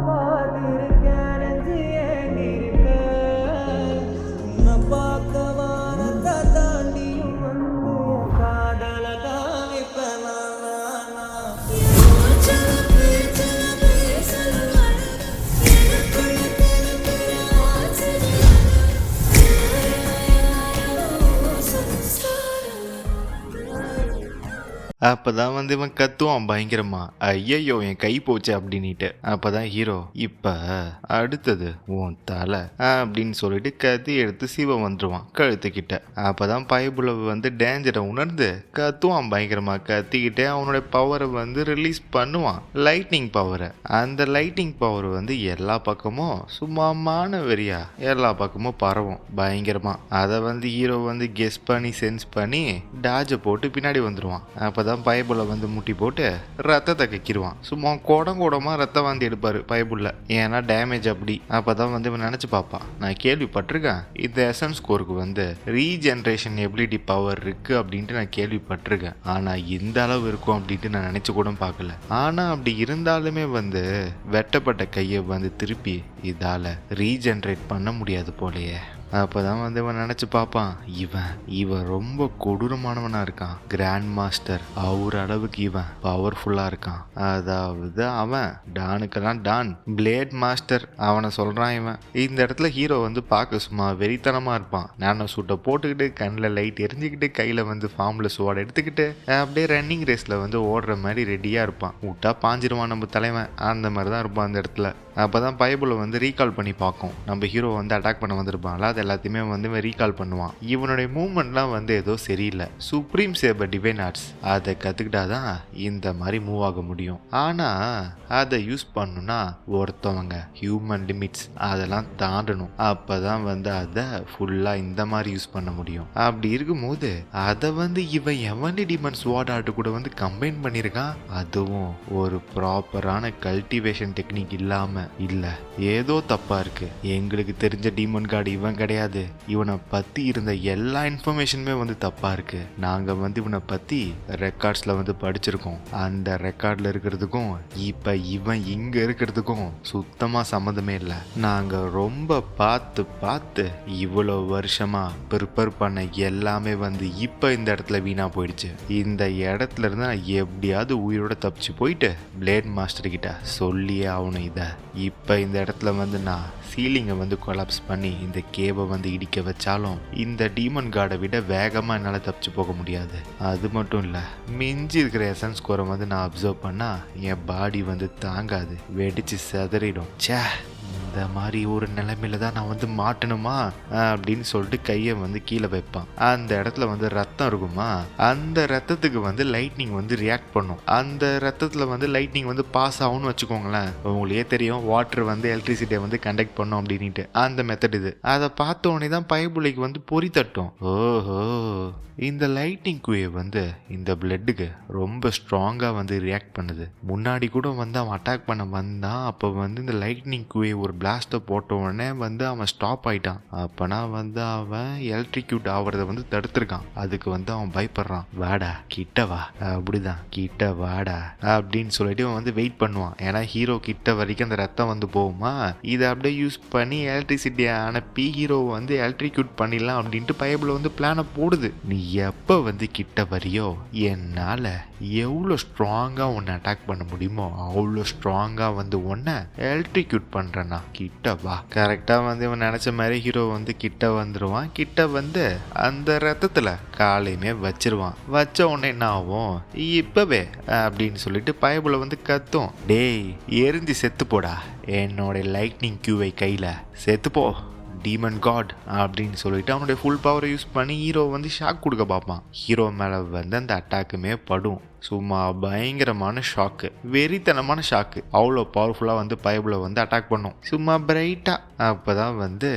காத்திருக்கேன் நெஞ்சு ஏங்கிருக்க உன்னை பார்க்க வானத்தை தாண்டியும் வந்து என் காதல காமிப்பேன் நான். அப்பதான் வந்து இவன் கத்துவான் பயங்கரமா, ஐயையோ என் கை போச்சு அப்படின்னுட்டு. அப்பதான் ஹீரோ, இப்ப அடுத்தது உன் தலை அப்படின்னு சொல்லிட்டு கத்தி எடுத்து சிவம் வந்துருவான் கழுத்துக்கிட்ட. அப்பதான் பைபுல வந்து டேஞ்சரை உணர்ந்து கத்துவான் பயங்கரமா. கத்திக்கிட்டே அவனோட பவரை வந்து ரிலீஸ் பண்ணுவான், லைட்னிங் பவரை. அந்த லைட்னிங் பவர் வந்து எல்லா பக்கமும் சும்மாமான வெறியா எல்லா பக்கமும் பரவும் பயங்கரமா. அதை வந்து ஹீரோ வந்து கெஸ் பண்ணி சென்ஸ் பண்ணி டாஜை போட்டு பின்னாடி வந்துருவான். அப்பதான் பைபிளை வந்து முட்டி போட்டு ரத்தத்தை கக்கிடுவான். சும்மா கூடமா ரத்தம் வந்து எடுப்பாரு பைபிள்ல, ஏன்னா டேமேஜ் அப்படி. அப்பதான் வந்து இவன் நினைச்சு பார்ப்பான், நான் கேள்விப்பட்டிருக்கேன் இந்த எசன்ஸ் கோருக்கு வந்து ரீஜென்ரேஷன் எபிலிட்டி பவர் இருக்கு அப்படின்ட்டு நான் கேள்விப்பட்டிருக்கேன். ஆனா இந்த அளவு இருக்கும் அப்படின்ட்டு நான் நினைச்சு கூட பார்க்கல. ஆனா அப்படி இருந்தாலுமே வந்து வெட்டப்பட்ட கையை வந்து திருப்பி இதால ரீஜென்ரேட் பண்ண முடியாது போலயே. அப்பதான் வந்து இவன் நினைச்சு பார்ப்பான், இவன் ரொம்ப கொடூரமானவனா இருக்கான், கிராண்ட் மாஸ்டர். அவர் அளவுக்கு இவன் பவர்ஃபுல்லா இருக்கான். அதாவது அவன் டானுக்கெல்லாம் டான், பிளேட் மாஸ்டர் அவனை சொல்றான் இவன். இந்த இடத்துல ஹீரோ வந்து பார்க்க சும்மா வெறித்தனமா இருப்பான். நானோ சூட்டை போட்டுக்கிட்டு கண்ணில் லைட் எரிஞ்சுக்கிட்டு கையில வந்து ஃபார்ம்ல சோட எடுத்துக்கிட்டு அப்படியே ரன்னிங் ரேஸ்ல வந்து ஓடுற மாதிரி ரெடியா இருப்பான். விட்டா பாஞ்சிருவான் நம்ம தலைவன், அந்த மாதிரி தான் இருப்பான் அந்த இடத்துல. அப்பதான் பைபிளை வந்து ரீகால் பண்ணி பார்க்கும், நம்ம ஹீரோ வந்து அட்டாக் பண்ண வந்திருப்பான்ல, அது எல்லாத்தையுமே வந்து ரீகால் பண்ணுவான். இவனுடைய மூவ்மெண்ட்லாம் வந்து ஏதோ சரியில்லை. சுப்ரீம் சேபர் டிவைன் ஆர்ட்ஸ் அதை கற்றுக்கிட்டாதான் இந்த மாதிரி மூவ் ஆக முடியும். ஆனால் அதை யூஸ் பண்ணணும்னா ஒருத்தவங்க ஹியூமன் லிமிட்ஸ் அதெல்லாம் தாண்டணும். அப்போதான் வந்து அதை ஃபுல்லாக இந்த மாதிரி யூஸ் பண்ண முடியும். அப்படி இருக்கும்போது அதை வந்து இவன் எவனி டிமன் ஸ்வாட் ஆர்ட் கூட வந்து கம்பைன் பண்ணியிருக்கான். அதுவும் ஒரு ப்ராப்பரான கல்டிவேஷன் டெக்னிக் இல்லாமல். இல்லை, ஏதோ தப்பா இருக்கு. எங்களுக்கு தெரிஞ்ச டீமன் கார்டு இவன் கிடையாது. இவனை பத்தி இருந்த எல்லா இன்ஃபர்மேஷனுமே வந்து தப்பா இருக்கு. நாங்க வந்து இவனை பத்தி ரெக்கார்ட்ஸ்ல வந்து படிச்சிருக்கோம். அந்த ரெக்கார்ட்ல இருக்கிறதுக்கும் இப்ப இவன் இங்க இருக்கிறதுக்கும் சுத்தமா சம்மந்தமே இல்லை. நாங்க ரொம்ப பார்த்து இவ்வளோ வருஷமா ப்ரிப்பேர் பண்ண எல்லாமே வந்து இப்ப இந்த இடத்துல வீணா போயிடுச்சு. இந்த இடத்துல இருந்து நான் எப்படியாவது உயிரோட தப்பிச்சு போயிட்டு பிளேட் மாஸ்டர் கிட்ட சொல்லியே ஆகணும். இதை இப்ப இந்த இடத்துல வந்து நான் சீலிங்கை வந்து கொலாப்ஸ் பண்ணி இந்த கேவை வந்து இடிக்க வச்சாலும் இந்த டீமன் கார்டை விட வேகமாக என்னால் தப்பிச்சு போக முடியாது. அது மட்டும் இல்லை, மிஞ்சி இருக்கிற எசன்ஸ் கோரை வந்து நான் அப்சர்வ் பண்ணால் என் பாடி வந்து தாங்காது, வெடிச்சு செதறிடும். சே, இந்த மாதிரி ஒரு நிலைமையில தான் நான் வந்து மாட்டணுமா அப்படின்னு சொல்லிட்டு கையை வந்து கீழே வைப்பான். அந்த இடத்துல வந்து ரத்தம் இருக்குமா, அந்த ரத்தத்துக்கு வந்து லைட்னிங் வந்து ரியாக்ட் பண்ணும். அந்த ரத்தத்தில் வந்து லைட்னிங் வந்து பாஸ் ஆகும்னு வச்சுக்கோங்களேன். உங்களுக்கே தெரியும் வாட்டர் வந்து எலக்ட்ரிசிட்டியை வந்து கண்டக்ட் பண்ணும் அப்படின்ட்டு. அந்த மெத்தட் இது. அதை பார்த்த உடனே தான் பைபுலைக்கு வந்து பொறி தட்டும். ஓஹோ, இந்த லைட்னிங் குவே வந்து இந்த பிளட்டுக்கு ரொம்ப ஸ்ட்ராங்காக வந்து ரியாக்ட் பண்ணுது. முன்னாடி கூட வந்து அவன் அட்டாக் பண்ண வந்தான். அப்போ வந்து இந்த லைட்னிங் குவே ஒரு பிளாஸ்ட்டை போட்ட உடனே வந்து அவன் ஸ்டாப் ஆயிட்டான். அப்பனா வந்து அவன் எலக்ட்ரிக்யூட் ஆகிறத வந்து தடுத்துருக்கான். அதுக்கு வந்து அவன் பயப்படுறான். வாடா கிட்டவா, அப்படிதான் கிட்ட வாடா அப்படின்னு சொல்லிட்டு அவன் வந்து வெயிட் பண்ணுவான். ஏன்னா ஹீரோ கிட்ட வரைக்கும் அந்த ரத்தம் வந்து போகுமா, இதை அப்படியே யூஸ் பண்ணி எலக்ட்ரிசிட்டியை அனுப்பி ஹீரோ வந்து எலக்ட்ரிக்யூட் பண்ணிடலாம் அப்படின்ட்டு பைபிள் வந்து பிளானை போடுது. நீ எப்போ வந்து கிட்ட வரியோ என்னால் எவ்வளோ ஸ்ட்ராங்காக உன்னை அட்டாக் பண்ண முடியுமோ அவ்வளோ ஸ்ட்ராங்காக வந்து உன்னை எலக்ட்ரிக்யூட் பண்ணுறேன்னா கிட்ட வா. கரெக்டாக வந்து இவன் நினச்ச மாதிரி ஹீரோ வந்து கிட்ட வந்துடுவான். கிட்ட வந்து அந்த ரத்தத்தில் காலையுமே வச்சிருவான். வச்ச உடனே என்ன ஆகும், இப்போவே அப்படின்னு சொல்லிட்டு பைபிளை வந்து கத்தும், டேய் எரிஞ்சு செத்து போடா, என்னோட லைட்னிங் கியூவை கையில் செத்துப்போ டீமன் காட் அப்படின்னு சொல்லிட்டு அவனுடைய ஃபுல் பவரை யூஸ் பண்ணி ஹீரோ வந்து ஷாக் கொடுக்க பார்ப்பான். ஹீரோ மேலே வந்து அந்த அட்டாக்குமே படும். சும்மா பயங்கரமான ஷாக்கு, வெறித்தனமான ஷாக்கு. அவ்வளோ பவர்ஃபுல்லாக வந்து பைபிளை வந்து அட்டாக் பண்ணும் சும்மா பிரைட்டாக. அப்போ தான் வந்து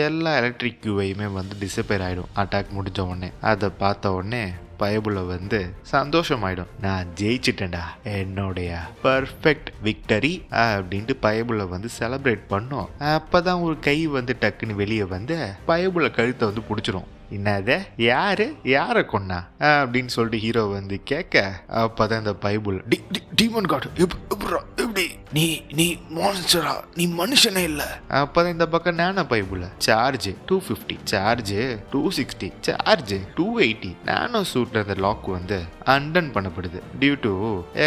எல்லா எலக்ட்ரிக் கியூவையுமே வந்து டிஸப்பியர் ஆகிடும் அட்டாக் முடிஞ்ச உடனே. அதை பார்த்த உடனே பைபிளை வந்து சந்தோஷமாயிடும், நான் ஜெயிச்சிட்டேன்டா, என்னுடைய பர்ஃபெக்ட் விக்டரி அப்படின்ட்டு பைபிளை வந்து செலிப்ரேட் பண்ணோம். அப்போதான் ஒரு கை வந்து டக்குன்னு வெளியே வந்து பைபிளை கழுத்தை வந்து பிடிச்சிரும். என்னது, யாரை கொன்னா அப்படின்னு சொல்லிட்டு ஹீரோ வந்து கேட்க, அப்பதான் இந்த பைபிள் டீமன் காட் எப்படி நீ நீ மான்ஸ்டரா, நீ மனுஷனே இல்ல. அப்பதான் இந்த பக்கம் நானோ பைபிள் சார்ஜ் 250, சார்ஜ் 260, சார்ஜ் 280. நானோ சூட்ல அந்த லாக் வந்து அன்டன் பண்ணப்படுது டியூ டு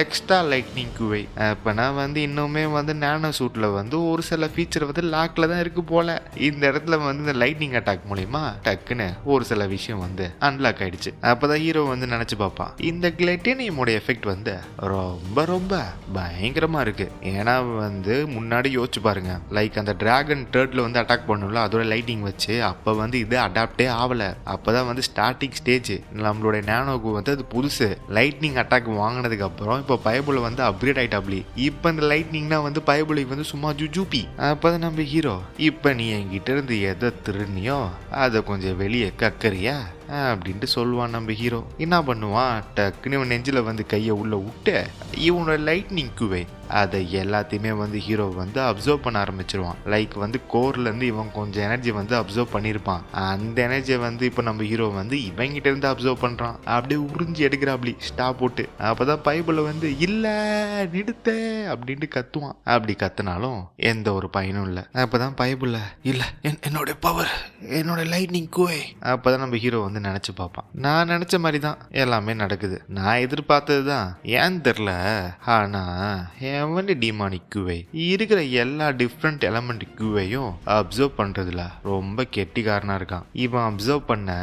எக்ஸ்ட்ரா லைட்னிங் குவை. அப்பனா வந்து இன்னுமே வந்து நானோ சூட்ல வந்து ஒரு சில ஃபீச்சர் வந்து லாக்ல தான் இருக்கு போல. இந்த இடத்துல வந்து இந்த லைட்னிங் அட்டாக் மூலியமா டக்குன்னு ஒரு சில விஷயம் வந்து அன்லாக் ஆயிடுச்சு. அப்பதான் ஹீரோ வந்து நினைச்சு பார்ப்பான், இந்த கிளைட்டேனியமோட எஃபெக்ட் வந்து ரொம்ப ரொம்ப பயங்கரமா இருக்கு. ஏன்னா வந்து முன்னாடி யோசிச்சு பாருங்க, லைக் அந்த டிராகன் டர்ட்ல வந்து அட்டாக் பண்ணும்ல, அதோட லைட்டிங் வச்சு அப்ப வந்து இது அடாப்டே ஆகல. அப்பதான் வந்து ஸ்டார்டிங் ஸ்டேஜ் நம்மளுடைய நானோக்கு வந்து அது புதுசு. லைட்னிங் அட்டாக் வாங்கினதுக்கு அப்புறம் இப்போ பைபிள் வந்து அப்கிரேட் ஆயிட்டாப்லி. இப்போ இந்த லைட்னிங்னா வந்து பைபிள் வந்து சும்மா ஜூபி. அப்பதான் நம்ம ஹீரோ, இப்போ நீ என்கிட்ட இருந்து எதை திருநியோ அதை கொஞ்சம் வெளியே கக்கறியா அப்படின்ட்டு சொல்லுவான். நம்ம ஹீரோ என்ன பண்ணுவான், டக்குன்னு இவன் நெஞ்சில் வந்து கையை உள்ள விட்டு இவனோட லைட்னிங் குவை அதை எல்லாத்தையுமே வந்து ஹீரோ வந்து அப்சர்வ் பண்ண ஆரம்பிச்சிருவான். லைக் வந்து கோர்லேருந்து இவன் கொஞ்சம் எனர்ஜி வந்து அப்சர்வ் பண்ணியிருப்பான். அந்த எனர்ஜியை வந்து இப்போ நம்ம ஹீரோ வந்து இவங்கிட்ட இருந்து அப்சர்வ் பண்ணுறான். அப்படியே உறிஞ்சி எடுக்கிறாப்டி ஸ்டாப் போட்டு. அப்போதான் பைபிளை வந்து இல்லை நிறுத்த அப்படின்ட்டு கத்துவான். அப்படி கத்துனாலும் எந்த ஒரு பயனும் இல்லை. அப்போதான் பைபிளை இல்லை என்னோட பவர், என்னோட லைட்னிங் குவை. அப்போதான் நம்ம ஹீரோ வந்து நினச்சி பார்ப்பான், நான் நினச்ச மாதிரி தான் எல்லாமே நடக்குது, நான் எதிர்பார்த்தது தான். ஏன்னு தெரில, ஆனால் எவன் டிமானிக் குவை இருக்கிற எல்லா டிஃப்ரெண்ட் எலமெண்ட் குவையும் அப்சர்வ் பண்றதுல ரொம்ப கெட்டிக்காரனா இருக்கான். இவன் அப்சர்வ் பண்ண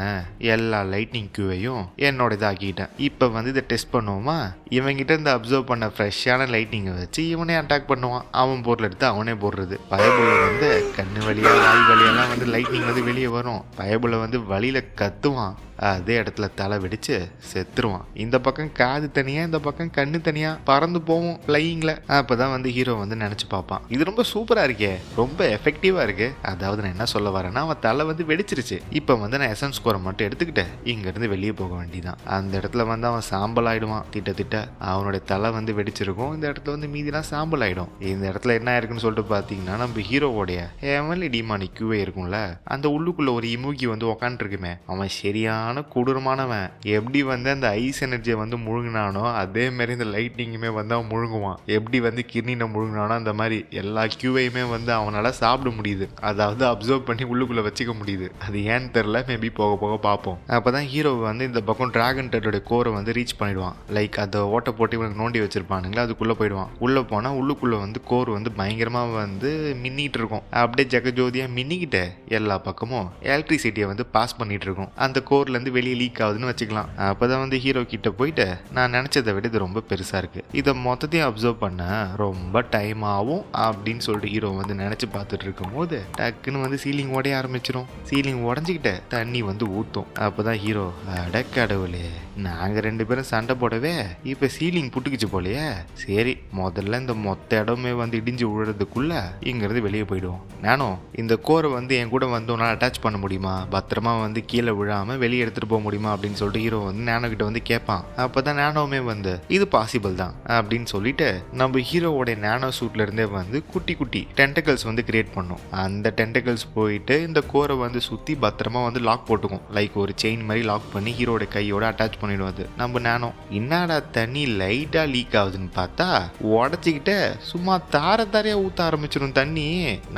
எல்லா லைட்னிங் குவையும் என்னோட இதாக்கிட்டேன். இப்போ வந்து இதை டெஸ்ட் பண்ணுவோமா, இவங்கிட்ட இருந்து அப்சர்வ் பண்ண ஃப்ரெஷ்ஷான லைட்னிங்கை வச்சு இவனே அட்டாக் பண்ணுவான். அவன் பொருள் எடுத்து அவனே போடுறது. பயபுல வந்து கண்ணு வழியா வாய் வழியெல்லாம் வந்து லைட்னிங் வந்து வெளியே வரும். பயபுல வந்து வழியில கத்துவான். அதே இடத்துல தலை வெடிச்சு செத்துருவான். இந்த பக்கம் காது தனியா, இந்த பக்கம் கண்ணு தனியா பறந்து போவோம் ஃப்ளையிங்ல. அப்பதான் வந்து ஹீரோ வந்து நினைச்சு பார்ப்பான், இது ரொம்ப சூப்பரா இருக்கே, ரொம்ப எஃபெக்டிவா இருக்கு. அதாவது நான் என்ன சொல்ல வரேன்னா, அவன் தலை வந்து வெடிச்சிருச்சு. இப்போ வந்து நான் எசன்ஸ் ஸ்கோரை மட்டும் எடுத்துக்கிட்டேன் இங்க இருந்து வெளியே போக வேண்டியதான். அந்த இடத்துல வந்து அவன் சாம்பல் ஆயிடுவான். திட்ட அவனுடைய தலை வந்து வெடிச்சிருக்கும். இந்த இடத்துல வந்து மீதிலாம் சாம்பல் ஆயிடும். இந்த இடத்துல என்ன ஆயிருக்குன்னு சொல்லிட்டு பாத்தீங்கன்னா, நம்ம ஹீரோவோடைய ஹெவன்லி டிமானிக் குவே இருக்கும்ல, அந்த உள்ளுக்குள்ள ஒரு இமுகி வந்து உக்காந்துருக்குமே, அவன் சரியான கொடூரமானவன். எப்படி வந்து அந்த ஐஸ் எனர்ஜியை வந்து முழுங்கினானோ அதே மாதிரி இந்த லைட்னிங்குமே வந்து அவன் முழுங்குவான். எப்படி வந்து கிர்னினை முழுங்கினானோ அந்த மாதிரி எல்லா கியூவையுமே வந்து அவனால சாப்பிட முடியுது. அதாவது அப்சர்வ் பண்ணி உள்ளுக்குள்ள வச்சுக்க முடியுது. அது ஏன்னு தெரியல, மேபி போக போக பார்ப்போம். அப்பதான் ஹீரோ வந்து இந்த பக்கம் டிராகன் டர்டோட கோரை வந்து ரீச் பண்ணிடுவான். லைக் அதை ஓட்ட போட்டு இவனுக்கு நோண்டி வச்சிருப்பானுங்களா, அதுக்குள்ள போயிடுவான். உள்ள போனா உள்ளுக்குள்ள வந்து கோர் வந்து பயங்கரமா வந்து மின்னிட்டு இருக்கும். அப்படியே ஜெகஜோதியா மின்னிக்கிட்ட எல்லா பக்கமும் எலக்ட்ரிசிட்டியை வந்து பாஸ் பண்ணிட்டு இருக்கும். அந்த கோர்ல இருந்து வெளியே லீக் ஆகுதுன்னு வச்சுக்கலாம். அப்பதான் வந்து ஹீரோ கிட்ட போயிட்டு, நான் நினைச்சதை விட இது ரொம்ப பெருசா இருக்கு, இதை மொத்தத்தையும் அப்சர்வ் பண்ண ரொம்ப டைம் ஆகும் அப்படின்னு சொல்லிட்டு ஹீரோ வந்து நினைச்சு பார்த்துட்டு இருக்கும் போது டக்குன்னு வந்து சீலிங் உடைய ஆரம்பிச்சிடும். சீலிங் உடஞ்சிக்கிட்ட தண்ணி வந்து ஊத்தும். அப்பதான் ஹீரோ, அடக்கடவுளே, நாங்க 2 பேரும் சண்டை போடவே இப்ப சீலிங் புட்டுக்குச்சு போலையே, சரி முதல்ல இந்த மொத்த இடமே வந்து இடிஞ்சு விழுறதுக்குள்ள இங்கிருந்து வெளியே போயிடுவோம். நானும் இந்த கோரை வந்து என் கூட வந்து உன்னால அட்டாச் பண்ண முடியுமா, பத்திரமா வந்து கீழே விழாம வெளியே எடுத்துட்டு போக முடியுமா அப்படின்னு சொல்லிட்டு ஹீரோ வந்து நானோ கிட்ட வந்து கேட்பான். அப்பதான் நானோமே வந்து இது பாசிபிள் தான் அப்படின்னு சொல்லிட்டு நம்ம ஹீரோவோட நானோ சூட்ல இருந்தே வந்து குட்டி குட்டி டென்டக்கல்ஸ் வந்து கிரியேட் பண்ணும். அந்த டென்டக்கல்ஸ் போயிட்டு இந்த கோரை வந்து சுத்தி பத்திரமா வந்து லாக் போட்டுக்கும். லைக் ஒரு செயின் மாதிரி லாக் பண்ணி ஹீரோட கையோட அட்டாச் பண்ணிடும். அது நம்ம நானோ என்னடா தண்ணி லைட்டா லீக் ஆகுதுன்னு பார்த்தா உடச்சிக்கிட்டு சும்மா தாரையா ஊத்த ஆரம்பிச்சிடும் தண்ணி.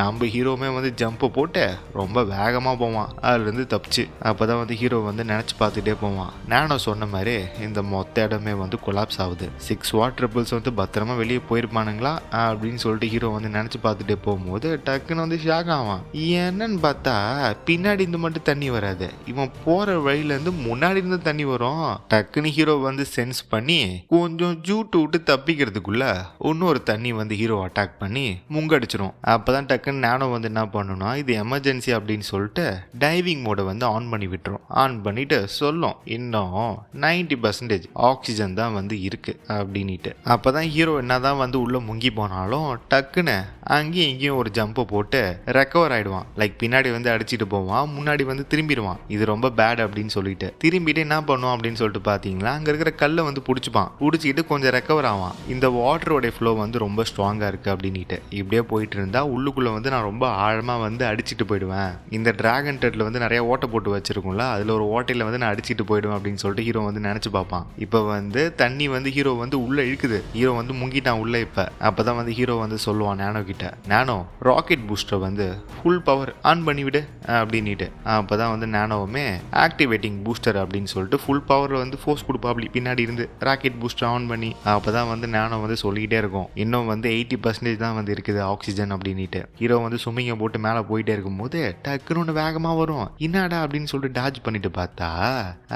நம்ம ஹீரோமே வந்து ஜம்ப் போட்டு ரொம்ப வேகமா போவான். அதுல இருந்து தப்பிச்சு. அப்பதான் வந்து ஹீரோ வந்து நினைச்சு பார்த்துட்டே போவான். நானோ சொன்ன மாதிரி இந்த மொத்த இடமே வந்து கொலாப்ஸ் ஆகுது. 6 வாட் ட்ரிபிள்ஸ் வந்து பத்திரமா வெளியே போயிருப்பானுங்களா அப்படின்னு சொல்லிட்டு ஹீரோ வந்து நினைச்சு பார்த்துட்டே போகும்போது டக்குன்னு வந்து ஷாக் ஆவான். என்னன்னு பார்த்தா பின்னாடி இருந்து மட்டும் தண்ணி வராது, இவன் போற வழியில இருந்து முன்னாடி இருந்து தண்ணி வரும். டக்குன்னு ஹீரோ வந்து சென்ஸ் பண்ணி கொஞ்சம் ஜூட்டு விட்டு தப்பிக்கிறதுக்குள்ள இன்னொரு தண்ணி வந்து ஹீரோ அட்டாக் பண்ணி முங்கடிச்சிரும். அப்பதான் டக்குன்னு நானோ வந்து என்ன பண்ணணும்னா, இது எமர்ஜென்சி அப்படின்னு சொல்லிட்டு டைவிங் மோட வந்து ஆன் பண்ணி விட்டுரும். ஆன் பண்ணிட்டு சொல்லும், இன்னும் 90% ஆக்சிஜன் தான் வந்து இருக்கு அப்படின்ட்டு. அப்பதான் ஹீரோ என்னதான் வந்து உள்ள முங்கி போனாலும் டக்குன்னு அங்கேயும் இங்கேயும் ஒரு ஜம்பை போட்டு ரெக்கவர் ஆயிடுவான். லைக் பின்னாடி வந்து அடிச்சுட்டு போவான், முன்னாடி வந்து திரும்பிடுவான். இது ரொம்ப பேட் அப்படின்னு சொல்லிட்டு திரும்பிட்டு என்ன பண்ணுவான் அப்படின்னு சொல்லிட்டு பாத்தீங்களா, அங்க இருக்கிற கல்லை வந்து பிடிச்சிப்பான். பிடிச்சிக்கிட்டு கொஞ்சம் ரெக்கவர் ஆவான். இந்த வாட்டரோட ஃப்ளோ வந்து ரொம்ப ஸ்ட்ராங்கா இருக்கு அப்படின்ட்டு இப்படியே போயிட்டு இருந்தா உள்ளுக்குள்ள வந்து நான் ரொம்ப ஆழமா வந்து அடிச்சுட்டு போயிடுவேன். இந்த டிராகன் டெட்ல வந்து நிறைய ஓட்டை போட்டு வச்சிருக்கும்ல, அதுல ஒரு ஓட்டையில் வந்து நான் அடிச்சுட்டு போயிடுவேன் அப்படின்னு சொல்லிட்டு ஹீரோ வந்து நினச்சி பார்ப்பான். இப்போ வந்து தண்ணி வந்து ஹீரோ வந்து உள்ளே இழுக்குது. ஹீரோ வந்து முங்கிட்டான் உள்ளே. இப்போ அப்போ தான் வந்து ஹீரோ வந்து சொல்லுவான் நானோ கிட்ட, நானோ ராக்கெட் பூஸ்டர் வந்து ஃபுல் பவர் ஆன் பண்ணிவிடு அப்படின்ட்டு. அப்போ தான் வந்து நானோவுமே ஆக்டிவேட்டிங் பூஸ்டர் அப்படின்னு சொல்லிட்டு ஃபுல் பவரில் வந்து ஃபோர்ஸ் கொடுப்பா அப்படி பின்னாடி இருந்து ராக்கெட் பூஸ்டர் ஆன் பண்ணி. அப்போ தான் வந்து நானோ வந்து சொல்லிக்கிட்டே இருக்கும், இன்னும் வந்து 80% தான் வந்து இருக்குது ஆக்சிஜன் அப்படின்ட்டு. ஹீரோ வந்து சும்மிங்க போட்டு மேலே போயிட்டே இருக்கும்போது டக்குன்னு ஒன்று வேகமாக வரும். என்னடா அப்படின்னு சொல்லிட்டு டாஜ் பண்ணிட்டு பார்த்தா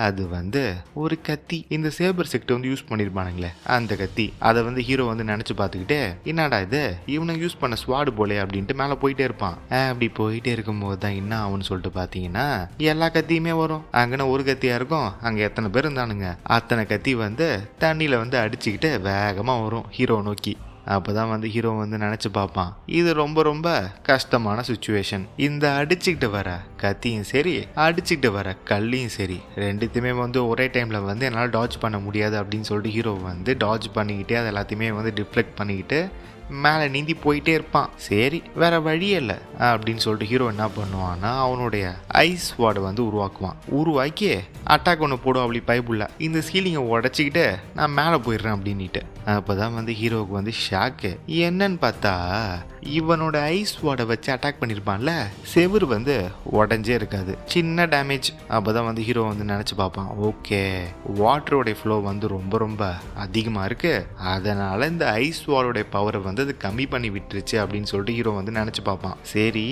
அது வந்து ஒரு கத்தி. இந்த சேபர் செக்ட் வந்து யூஸ் பண்ணிருப்பானுங்களே அந்த கத்தி. அதை வந்து ஹீரோ வந்து நினைச்சு பார்த்துக்கிட்டே, என்னடா இது இவனுக்கு யூஸ் பண்ண ஸ்வாடு போலே அப்படின்ட்டு மேலே போயிட்டே இருப்பான். அப்படி போயிட்டே இருக்கும்போது தான் என்ன ஆகும்னு சொல்லிட்டு பார்த்தீங்கன்னா எல்லா கத்தியுமே வரும். அங்கன ஒரு கத்தியா இருக்கும், அங்கே எத்தனை பேர் இருந்தானுங்க அத்தனை கத்தி வந்து தண்ணியில் வந்து அடிச்சுக்கிட்டு வேகமாக வரும் ஹீரோ நோக்கி. அப்போதான் வந்து ஹீரோ வந்து நினச்சி பார்ப்பான், இது ரொம்ப ரொம்ப கஷ்டமான சுச்சுவேஷன். இந்த அடிச்சுக்கிட்டு வர கத்தியும் சரி அடிச்சுக்கிட்டு வர கல்லையும் சரி ரெண்டுத்தையுமே வந்து ஒரே டைமில் வந்து என்னால் டாட்ஜ் பண்ண முடியாது அப்படின்னு சொல்லிட்டு ஹீரோ வந்து டாட்ஜ் பண்ணிக்கிட்டே அது எல்லாத்தையுமே வந்து டிஃப்ளெக்ட் பண்ணிக்கிட்டு மேலே நீந்தி போயிட்டே இருப்பான். சரி வேற வழியே இல்லை அப்படின்னு சொல்லிட்டு ஹீரோ என்ன பண்ணுவான்னா அவனுடைய ஐஸ் வார்டை வந்து உருவாக்குவான். உருவாக்கி அட்டாக் ஒன்று போடும் அப்படி பைப்புள்ள இந்த சீலிங்கை உடச்சிக்கிட்டு நான் மேலே போயிடுறேன் அப்படின்ட்டு. அப்போ தான் வந்து ஹீரோவுக்கு வந்து ஷாக்கு. என்னன்னு பார்த்தா இவனோட ஐஸ் வார்டை வச்சு அட்டாக் பண்ணியிருப்பான்ல, செவுரு வந்து உடஞ்சே இருக்காது, சின்ன டேமேஜ். அப்போ தான் வந்து ஹீரோ வந்து நினச்சி பார்ப்பான், ஓகே வாட்டரோடைய ஃப்ளோ வந்து ரொம்ப ரொம்ப அதிகமாக இருக்குது, அதனால் இந்த ஐஸ் வாலோடைய பவரை வந்து அது கம்மி பண்ணி விட்டுருச்சு அப்படின்னு சொல்லிட்டு ஹீரோ வந்து நினச்சி பார்ப்பான். சரி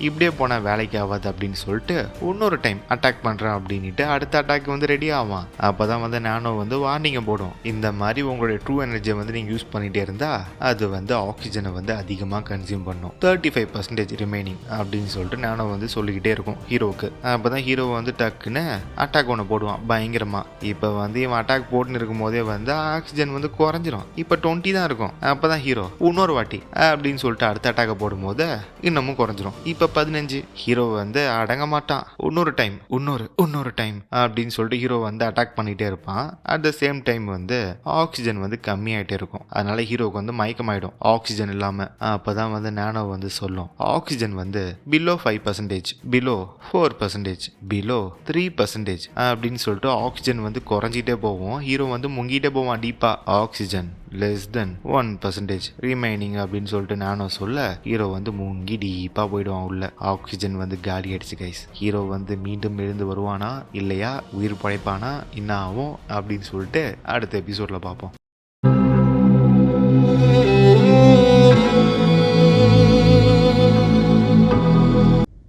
இப்படியே போனால் வேலைக்கு ஆகாது அப்படின்னு சொல்லிட்டு இன்னொரு டைம் அட்டாக் பண்ணுறான் அப்படின்ட்டு அடுத்த அட்டாக் வந்து ரெடி ஆவான். அப்போ தான் வந்து நானோ வந்து வார்னிங்கை போடும், இந்த மாதிரி உங்களுடைய ட்ரூ எனர்ஜியை வந்து நீங்கள் யூஸ் பண்ணிகிட்டே இருந்தால் அது வந்து ஆக்சிஜனை வந்து அதிகமாக கன்சியூம் பண்ணும், 35% ரிமைனிங் அப்படின்னு சொல்லிட்டு நானோ வந்து சொல்லிக்கிட்டே இருக்கும் ஹீரோவுக்கு. அப்போ தான் ஹீரோ வந்து டக்குன்னு அட்டாக் ஒன்று போடுவான் பயங்கரமாக. இப்போ வந்து இவன் அட்டாக் போட்டுன்னு இருக்கும் போதே வந்து ஆக்சிஜன் வந்து குறைஞ்சிரும். இப்போ 20 தான் இருக்கும். அப்போ தான் ஹீரோ இன்னொரு வாட்டி அப்படின்னு சொல்லிட்டு அடுத்த அட்டாக்கை போடும்போது இன்னமும் குறைஞ்சிரும். இப்போ 15. ஹீரோ வந்து அடங்க மாட்டான், இன்னொரு டைம் இன்னொரு டைம் அப்படின்னு சொல்லிட்டு ஹீரோ வந்து அட்டாக் பண்ணிகிட்டே இருப்பான். அட் த சேம் டைம் வந்து ஆக்சிஜன் வந்து கம்மியாயிட்டே இருக்கும். அதனால ஹீரோவுக்கு வந்து மயக்கமாயிடும் ஆக்சிஜன் இல்லாமல். அப்போ தான் வந்து நானோ வந்து சொல்லும், ஆக்சிஜன் வந்து பிலோ 5%, பிலோ 4%, பிலோ 3% அப்படின்னு சொல்லிட்டு ஆக்சிஜன் வந்து குறைஞ்சிட்டே போவோம். ஹீரோ வந்து முங்கிட்டே போவான் டீப்பா. ஆக்சிஜன் லெஸ் தென் 1% ரிமைனிங் அப்படின்னு சொல்லிட்டு நானோ சொல்ல ஹீரோ வந்து முங்கி டீப்பாக போயிடுவான் உள்ள. ஆக்சிஜன் வந்து காலி அடிச்சு கைஸ். ஹீரோ வந்து மீண்டும் எழுந்து வருவானா இல்லையா, உயிர் படைப்பானா, என்ன ஆகும் அப்படின்னு சொல்லிட்டு அடுத்த எபிசோட்ல பார்ப்போம்.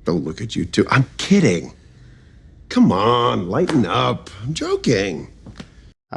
Don't look at you two. I'm kidding. Come on, lighten up. I'm joking.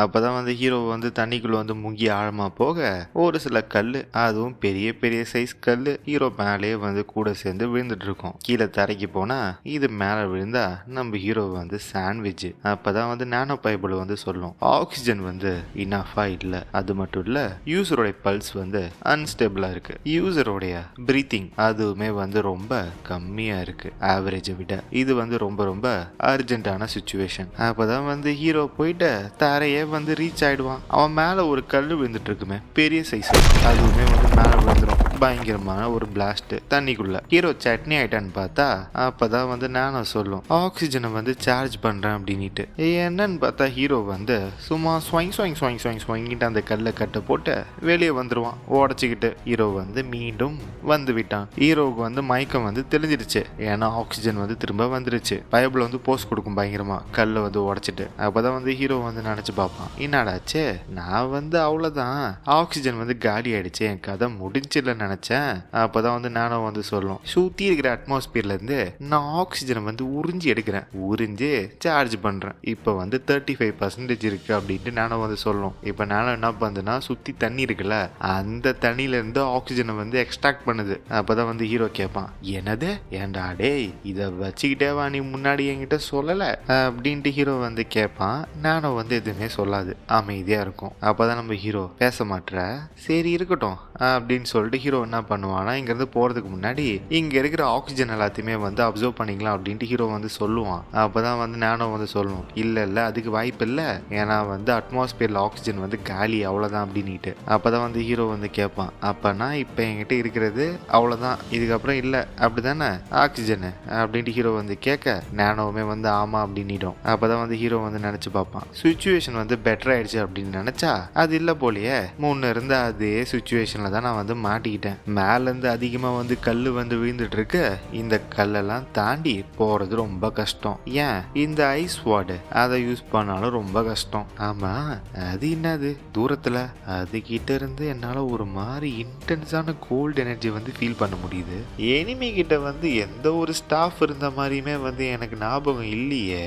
அப்போ தான் வந்து ஹீரோ வந்து தண்ணிக்குள்ளே வந்து முங்கி ஆழமாக போக ஒரு சில கல், அதுவும் பெரிய பெரிய சைஸ் கல் ஹீரோ மேலேயே வந்து கூட சேர்ந்து விழுந்துட்டு இருக்கும். கீழே தரைக்கு போனால் இது மேலே விழுந்தா நம்ம ஹீரோ வந்து சாண்ட்விட்ச். அப்போ தான் வந்து நானோ பைபிள் வந்து சொல்லும், ஆக்சிஜன் வந்து இனஃபாக இல்லை, அது மட்டும் இல்லை யூசரோடைய பல்ஸ் வந்து அன்ஸ்டேபிளாக இருக்குது, யூசரோடைய பிரீத்திங் அதுவுமே வந்து ரொம்ப கம்மியாக இருக்குது ஆவரேஜை விட. இது வந்து ரொம்ப ரொம்ப அர்ஜென்ட்டான சுச்சுவேஷன். அப்போ தான் வந்து ஹீரோ போயிட்டு தரையே வந்து ரீச் ஆயிடுவான். அவன் மேல ஒரு கல் விழுந்துட்டு இருக்குமே பெரிய சைஸ், அதுவுமே வந்து மேல விழுந்துரும். பயங்கரமான ஒரு பிளாஸ்ட் தண்ணிக்குள்ள. ஹீரோ சட்னி ஆயிட்டான்னு பார்த்தா அப்பதான் வந்து நானோ சொல்லும், ஆக்சிஜனை வந்து சார்ஜ் பண்றேன் அப்படின்ட்டு. என்னன்னு பார்த்தா ஹீரோ வந்து சும்மா ஸ்வாங்கிட்டு அந்த கல்லை கட்ட போட்டு வெளியே வந்துருவான் உடச்சிக்கிட்டு. ஹீரோ வந்து மீண்டும் வந்து விட்டான். ஹீரோவுக்கு வந்து மயக்கம் வந்து தெளிஞ்சிருச்சு, ஏன்னா ஆக்சிஜன் வந்து திரும்ப வந்துருச்சு. பைபிள் வந்து போஸ்ட் கொடுக்கும் பயங்கரமா கல்லை வந்து உடச்சிட்டு. அப்பதான் வந்து ஹீரோ வந்து நினைச்சு பார்ப்பான், என்னடாச்சு நான் வந்து அவ்வளோதான் ஆக்சிஜன் வந்து காலி ஆயிடுச்சு, என் கதை முடிஞ்சிடலன்னு நினைச்சேன். அப்பதான் வந்து நானும் வந்து சொல்லும், சுத்தி இருக்கிற அட்மாஸ்பியர்ல இருந்து நான் ஆக்சிஜனை வந்து உறிஞ்சி எடுக்கிறேன், உறிஞ்சி சார்ஜ் பண்றேன். இப்போ வந்து 35% இருக்கு அப்படின்ட்டு நானும் வந்து சொல்லும். இப்போ நானும் என்ன பண்ணுதுன்னா சுத்தி தண்ணி இருக்குல்ல, அந்த தண்ணியில இருந்து ஆக்சிஜனை வந்து எக்ஸ்ட்ராக்ட் பண்ணுது. அப்பதான் வந்து ஹீரோ கேட்பான், என்னது ஏண்டா டேய் இதை வச்சுக்கிட்டே வா, நீ முன்னாடி என்கிட்ட சொல்லலை அப்படின்ட்டு ஹீரோ வந்து கேட்பான். நானும் வந்து எதுவுமே சொல்லாது அமைதியா இருக்கும். அப்பதான் நம்ம ஹீரோ பேச மாட்டேற, சரி இருக்கட்டும் அப்படின்னு சொல்லிட்டு ஹீரோ ஹீரோ என்ன பண்ணுவானா இங்கேருந்து போகிறதுக்கு முன்னாடி இங்கே இருக்கிற ஆக்சிஜன் எல்லாத்தையுமே வந்து அப்சர்வ் பண்ணிக்கலாம் அப்படின்ட்டு ஹீரோ வந்து சொல்லுவான். அப்போ தான் வந்து நானோ வந்து சொல்லணும், இல்லை அதுக்கு வாய்ப்பு இல்லை, ஏன்னா வந்து அட்மாஸ்பியரில் ஆக்சிஜன் வந்து காலி அவ்வளோதான் அப்படின்ட்டு. அப்போ தான் வந்து ஹீரோ வந்து கேட்பான், அப்போனா இப்போ என்கிட்ட இருக்கிறது அவ்வளோதான், இதுக்கப்புறம் இல்லை அப்படி தானே ஆக்சிஜனு அப்படின்ட்டு ஹீரோ வந்து கேட்க நானோவுமே வந்து ஆமாம் அப்படின்னிடும். அப்போ தான் வந்து ஹீரோ வந்து நினச்சி பார்ப்பான், சுச்சுவேஷன் வந்து பெட்டர் ஆயிடுச்சு அப்படின்னு நினச்சா அது இல்லை போலையே, முன்ன இருந்த அதே சுச்சுவேஷனில் தான் நான் வந்து மாட்டிக்கிட்டேன். மேலேருந்து அதிகமாக வந்து கல் வந்து விழுந்துட்டு இருக்கு, இந்த கல்லெல்லாம் தாண்டி போகிறது ரொம்ப கஷ்டம். ஏன் இந்த ஐஸ் வார்டு அதை யூஸ் பண்ணாலும் ரொம்ப கஷ்டம். ஆமாம் அது என்னது தூரத்தில் அது கிட்ட இருந்து என்னால் ஒரு மாதிரி இன்டென்ஸான கோல்டு எனர்ஜி வந்து ஃபீல் பண்ண முடியுது. எனிமி கிட்ட வந்து எந்த ஒரு ஸ்டாஃப் இருந்த மாதிரியுமே வந்து எனக்கு ஞாபகம் இல்லையே,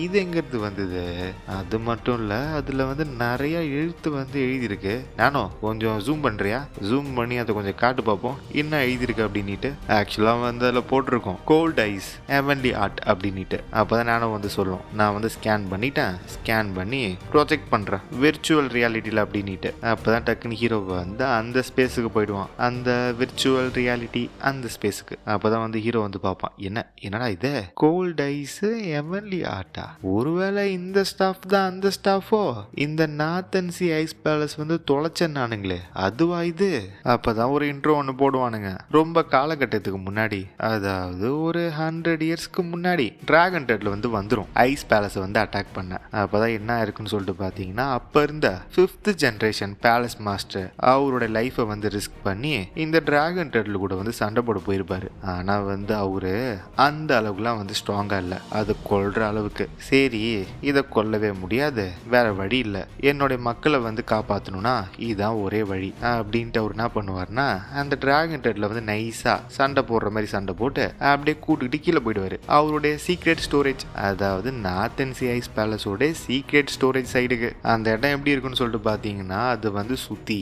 இது எங்கிறது வந்தது? அது மட்டும் இல்லை அதில் வந்து நிறைய எழுத்து வந்து எழுதியிருக்கு. நானும் கொஞ்சம் ஜூம் பண்ணுறியா, ஜூம் பண்ணி அதை கொஞ்சம் காட்டு பார்ப்போம் என்ன எழுதியிருக்கு அப்படின்ட்டு. ஆக்சுவலாக வந்து அதில் போட்டிருக்கோம் கோல்ட் ஐஸ் ஹெவன்லி ஆர்ட் அப்படின்ட்டு. அப்போ தான் நானும் வந்து சொல்லும், நான் வந்து ஸ்கேன் பண்ணிட்டேன், ஸ்கேன் பண்ணி ப்ரொஜெக்ட் பண்ணுறேன் விர்ச்சுவல் ரியாலிட்டியில் அப்படின்ட்டு. அப்போ தான் டக்குன்னு ஹீரோ வந்து அந்த ஸ்பேஸுக்கு போயிடுவான், அந்த விர்ச்சுவல் ரியாலிட்டி அந்த ஸ்பேஸுக்கு. அப்போ தான் வந்து ஹீரோ வந்து பார்ப்பான், என்னடா இது கோல்ட் ஐஸு ஹெவன்லி ஆர்ட்டா, ஒருவேளை இந்த ஸ்டாஃப் தான் அந்த ஸ்டாஃபோ, இந்த நார்த்தன்சி ஐஸ் பேலஸ் வந்து தொலைச்சேன் நானுங்களே அதுவா இது? அப்போ தான் ஒரு இன்ட்ரோ ஒன்று போடுவானுங்க. ரொம்ப காலகட்டத்துக்கு முன்னாடி, அதாவது ஒரு 100 இயர்ஸ்க்கு முன்னாடி டிராகன் டெட்ல வந்து வந்துடும் ஐஸ் பேலஸை வந்து அட்டாக் பண்ண. அப்போ தான் என்ன இருக்குன்னு சொல்லிட்டு பார்த்தீங்கன்னா, அப்போ இருந்த 5th ஜென்ரேஷன் பேலஸ் மாஸ்டர் அவரோட லைஃப்பை வந்து ரிஸ்க் பண்ணி இந்த டிராகன் டெட்ல கூட வந்து சண்டை போட போயிருப்பாரு. ஆனால் வந்து அவரு அந்த அளவுக்குலாம் வந்து ஸ்ட்ராங்கா இல்லை, அது கொல்ற அளவுக்கு. சரி இதை கொல்லவே முடியாது, வேற வழி இல்லை, என்னுடைய மக்களை வந்து காப்பாற்றணும்னா இதுதான் ஒரே வழி அப்படின்ட்டு அவர் என்ன பண்ணுவார்னா, அந்த டிராகன் டெட்ல வந்து நைஸா சண்டை போடுற மாதிரி சண்டை போட்டு அப்படியே கூட்டுக்கிட்டு கீழே போயிடுவாரு அவருடைய சீக்ரெட் ஸ்டோரேஜ், அதாவது நார்த்தன்சி ஐஸ் பேலஸோட சீக்ரெட் ஸ்டோரேஜ் சைடுக்கு. அந்த இடம் எப்படி இருக்குன்னு சொல்லிட்டு பார்த்தீங்கன்னா, அது வந்து சுற்றி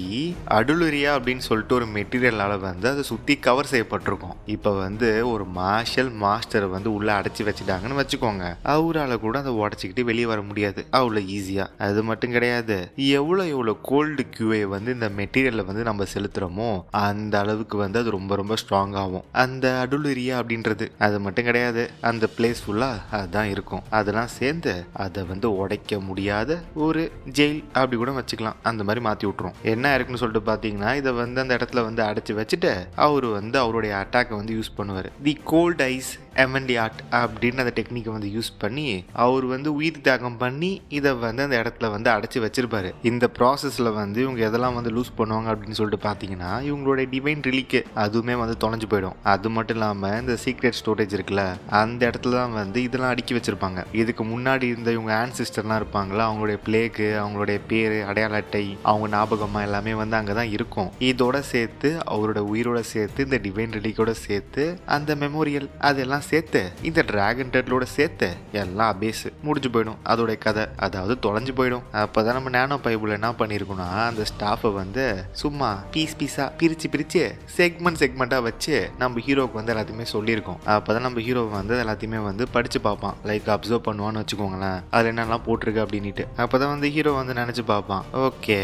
அடுலுரியா அப்படின்னு சொல்லிட்டு ஒரு மெட்டீரியலால் வந்து அதை சுற்றி கவர் செய்யப்பட்டிருக்கும். இப்போ வந்து ஒரு மார்ஷல் மாஸ்டரை வந்து உள்ளே அடைச்சி வச்சுட்டாங்கன்னு வச்சுக்கோங்க, அவரால் கூட அதை உடச்சிக்கிட்டு வெளியே வர முடியாது அவ்வளோ ஈஸியாக. அது மட்டும் கிடையாது, எவ்வளோ கோல்டு கியூவை வந்து இந்த மெட்டீரியலில் வந்து நம்ம செலுத்துகிறோமோ அந்த அளவுக்கு வந்து அது ரொம்ப ரொம்ப ஸ்ட்ராங் ஆகும். அந்த அடுலுரியா அப்படின்றது அது மட்டும் கிடையாது, அந்த பிளேஸ் ஃபுல்லாக அதுதான் இருக்கும். அதெல்லாம் சேர்ந்து அதை வந்து உடைக்க முடியாத ஒரு ஜெயில் அப்படி கூட வச்சுக்கலாம், அந்த மாதிரி மாற்றி விட்ருவோம். என்ன இருக்குன்னு சொல்லிட்டு பார்த்தீங்கன்னா, இதை வந்து அந்த இடத்துல வந்து அடைச்சி வச்சுட்டு அவர் வந்து அவருடைய அட்டாக்கை வந்து யூஸ் பண்ணுவார். தி கோல்ட் ஐஸ் ஹெவன்லி ஆர்ட் அப்படின்னு அந்த டெக்னிக்கை வந்து யூஸ் பண்ணி அவர் வந்து உயிர் தியாகம் பண்ணி இதை வந்து அந்த இடத்துல வந்து அடைச்சி வச்சிருப்பாரு. இந்த ப்ராசஸில் வந்து இவங்க எதெல்லாம் வந்து லூஸ் பண்ணுவாங்க அப்படின்னு சொல்லிட்டு பார்த்தீங்கன்னா, இவங்களுடைய டிவைன் ரிலீக்கு அதுவுமே வந்து தொலைஞ்சு போயிடும். அது மட்டும் இல்லாமல் இந்த சீக்ரெட் ஸ்டோரேஜ் இருக்குல்ல, அந்த இடத்துல தான் வந்து இதெல்லாம் அடுக்கி வச்சிருப்பாங்க. இதுக்கு முன்னாடி இருந்த இவங்க ஆன்சிஸ்டர்லாம் இருப்பாங்களா, அவங்களுடைய பிளேக்கு, அவங்களுடைய பேர், அடையாள அட்டை, அவங்க ஞாபகமாக எல்லாமே வந்து அங்கே தான் இருக்கும். இதோட சேர்த்து அவரோட உயிரோட சேர்த்து இந்த டிவைன் ரிலீக்கோட சேர்த்து அந்த மெமோரியல் அதெல்லாம் சேர்த்து இந்த டிராகன் டெட்லோட சேர்த்து எல்லாம் அபேஸ் முடிஞ்சு போயிடும் அதோட கதை, அதாவது தொலைஞ்சு போயிடும். அப்போதான் நம்ம நானோ பைபிள் என்ன பண்ணியிருக்கோம்னா, அந்த ஸ்டாஃபை வந்து சும்மா பீஸா பிரிச்சு செக்மெண்ட்டாக வச்சு நம்ம ஹீரோவுக்கு வந்து எல்லாத்தையுமே சொல்லியிருக்கோம். அப்போதான் நம்ம ஹீரோ வந்து எல்லாத்தையுமே வந்து படித்து பார்ப்பான், லைக் அப்சர்வ் பண்ணுவான்னு வச்சுக்கோங்களேன், அதில் என்னெல்லாம் போட்டிருக்கு அப்படின்ட்டு. அப்போதான் வந்து ஹீரோ வந்து நினச்சி பார்ப்பான், ஓகே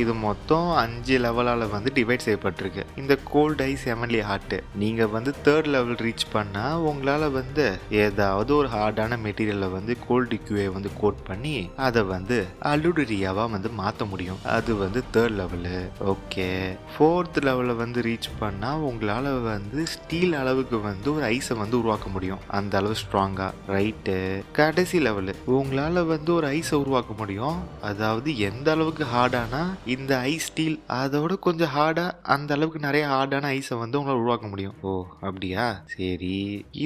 இது மொத்தம் 5 லெவலால் வந்து டிவைட் செய்யப்பட்டிருக்கு இந்த கோல்ட் ஐஸ் ஹெவன்லி ஆர்ட். நீங்கள் வந்து 3rd லெவல் ரீச் பண்ணால் உங்களால் வந்து ஏதாவது ஒரு ஹார்டான மெட்டீரியலை வந்து கோல்டு கியூவை வந்து கோட் பண்ணி அதை வந்து அலுடரியாவாக வந்து மாற்ற முடியும். அது வந்து 3rd லெவலு. ஓகே 4th லெவலில் வந்து ரீச் பண்ணால் உங்களால் வந்து ஸ்டீல் அளவுக்கு வந்து ஒரு ஐஸை வந்து உருவாக்க முடியும், அந்த அளவு ஸ்ட்ராங்காக. ரைட்டு. கடைசி லெவலு உங்களால் வந்து ஒரு ஐஸை உருவாக்க முடியும், அதாவது எந்த அளவுக்கு ஹார்டானா இந்த ஐஸ் ஸ்டீல் அதோட கொஞ்சம் ஹார்டாக, அந்த அளவுக்கு நிறைய ஹார்டான ஐஸை வந்து உங்களால் உருவாக்க முடியும். ஓ அப்படியா, சரி.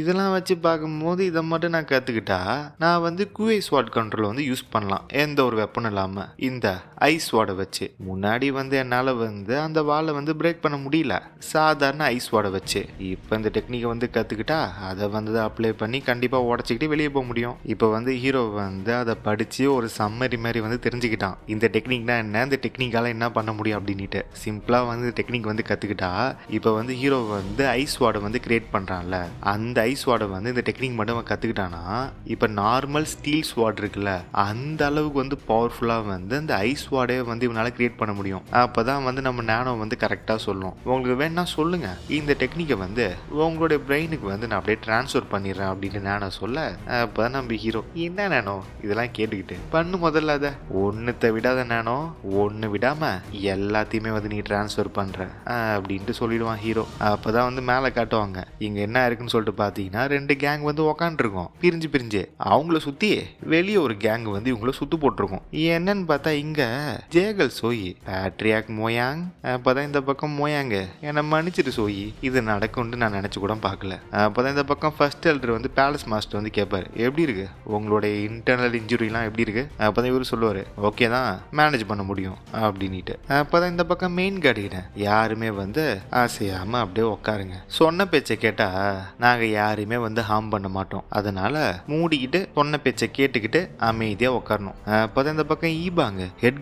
இதெல்லாம் வச்சு பார்க்கும்போது இதை மட்டும் நான் கற்றுக்கிட்டா நான் வந்து QA ஸ்வாட் கண்ட்ரோல் வந்து யூஸ் பண்ணலாம், எந்த ஒரு வெப்பனும் இல்லாமல். இந்த ஐஸ் வாடை வச்சு முன்னாடி வந்து என்னால் வந்து அந்த வாலை வந்து பிரேக் பண்ண முடியல சாதாரண ஐஸ் வாடை வச்சு. இப்போ இந்த டெக்னிக்கை வந்து கற்றுக்கிட்டா அதை வந்து அப்ளை பண்ணி கண்டிப்பாக உடச்சிக்கிட்டு வெளியே போக முடியும். இப்போ வந்து ஹீரோ வந்து அதை படித்து ஒரு சம்மரி மாதிரி வந்து தெரிஞ்சுக்கிட்டான், இந்த டெக்னிக்னா என்ன, இந்த டெக்னிக்கால் என்ன பண்ண முடியும் அப்படின்ட்டு. சிம்பிளாக வந்து டெக்னிக் வந்து கற்றுக்கிட்டா இப்போ வந்து ஹீரோ வந்து ஐஸ் வாடை வந்து கிரியேட் பண்ணுறான்ல, அந்த ஐஸ் வார்டை வந்து இந்த டெக்னிக் மட்டும் அவன் கற்றுக்கிட்டானா இப்போ நார்மல் ஸ்டீல் ஸ்வாட் இருக்குல்ல அந்த அளவுக்கு வந்து பவர்ஃபுல்லாக வந்து அந்த ஐஸ் வார்டே வந்து இவனால் கிரியேட் பண்ண முடியும். அப்போ தான் வந்து நம்ம நானோ வந்து கரெக்டாக சொல்லும். உங்களுக்கு வேணா சொல்லுங்கள், இந்த டெக்னிக்கை வந்து உங்களுடைய பிரெயினுக்கு வந்து நான் அப்படியே ட்ரான்ஸ்ஃபர் பண்ணிடுறேன் அப்படின்னு நானோ சொல்ல, அப்போ நம்ம ஹீரோ என்ன நானோ இதெல்லாம் கேட்டுக்கிட்டு பண்ணு முதல்ல அதை ஒன்றுத்தை விடாத நானோ ஒன்று விடாமல் எல்லாத்தையுமே வந்து நீ ட்ரான்ஸ்ஃபர் பண்ணுற அப்படின்ட்டு சொல்லிடுவான் ஹீரோ. அப்போ தான் வந்து மேலே காட்டுவாங்க. இங்கே என்ன இருக்குன்னு சொல்லிட்டு பார்த்தீங்கன்னா 2 கேங் வந்து உக்காண்டிருக்கோம் பிரிஞ்சு அவங்கள சுற்றி வெளியே ஒரு கேங் வந்து இவங்கள சுத்து போட்டிருக்கோம். என்னன்னு பார்த்தா இங்கே ஜேகல் சோயி பேட்ரியாக் மோயாங், அப்போதான் இந்த பக்கம் மோயாங்க என்னை மன்னிச்சிட்டு சோயி இது நடக்கும்னு நான் நினச்சி கூட பார்க்கல. அப்போதான் இந்த பக்கம் ஃபர்ஸ்ட் எல்டர் வந்து பேலஸ் மாஸ்டர் வந்து கேட்பாரு, எப்படி இருக்கு உங்களுடைய இன்டர்னல் இன்ஜுரிலாம் எப்படி இருக்கு? அப்போதான் இவர் சொல்லுவார், ஓகே தான் மேனேஜ் பண்ண முடியும் அப்படின்ட்டு. அப்போதான் இந்த பக்கம் மெயின் கார்டுகிட்ட யாருமே வந்து ஆசையாமல் அப்படியே உட்காருங்க, சொன்ன பேச்சை கேட்டால் நாங்கள் யாருமே வந்து ஹார்ம் பண்ண மாட்டோம், அதனால மூடிக்கிட்டு சொன்ன பேச்சை கேட்டுக்கிட்டு அமைதியாக உட்காரணும். அப்போதான் இந்த பக்கம் ஈபாங்க ஹெட்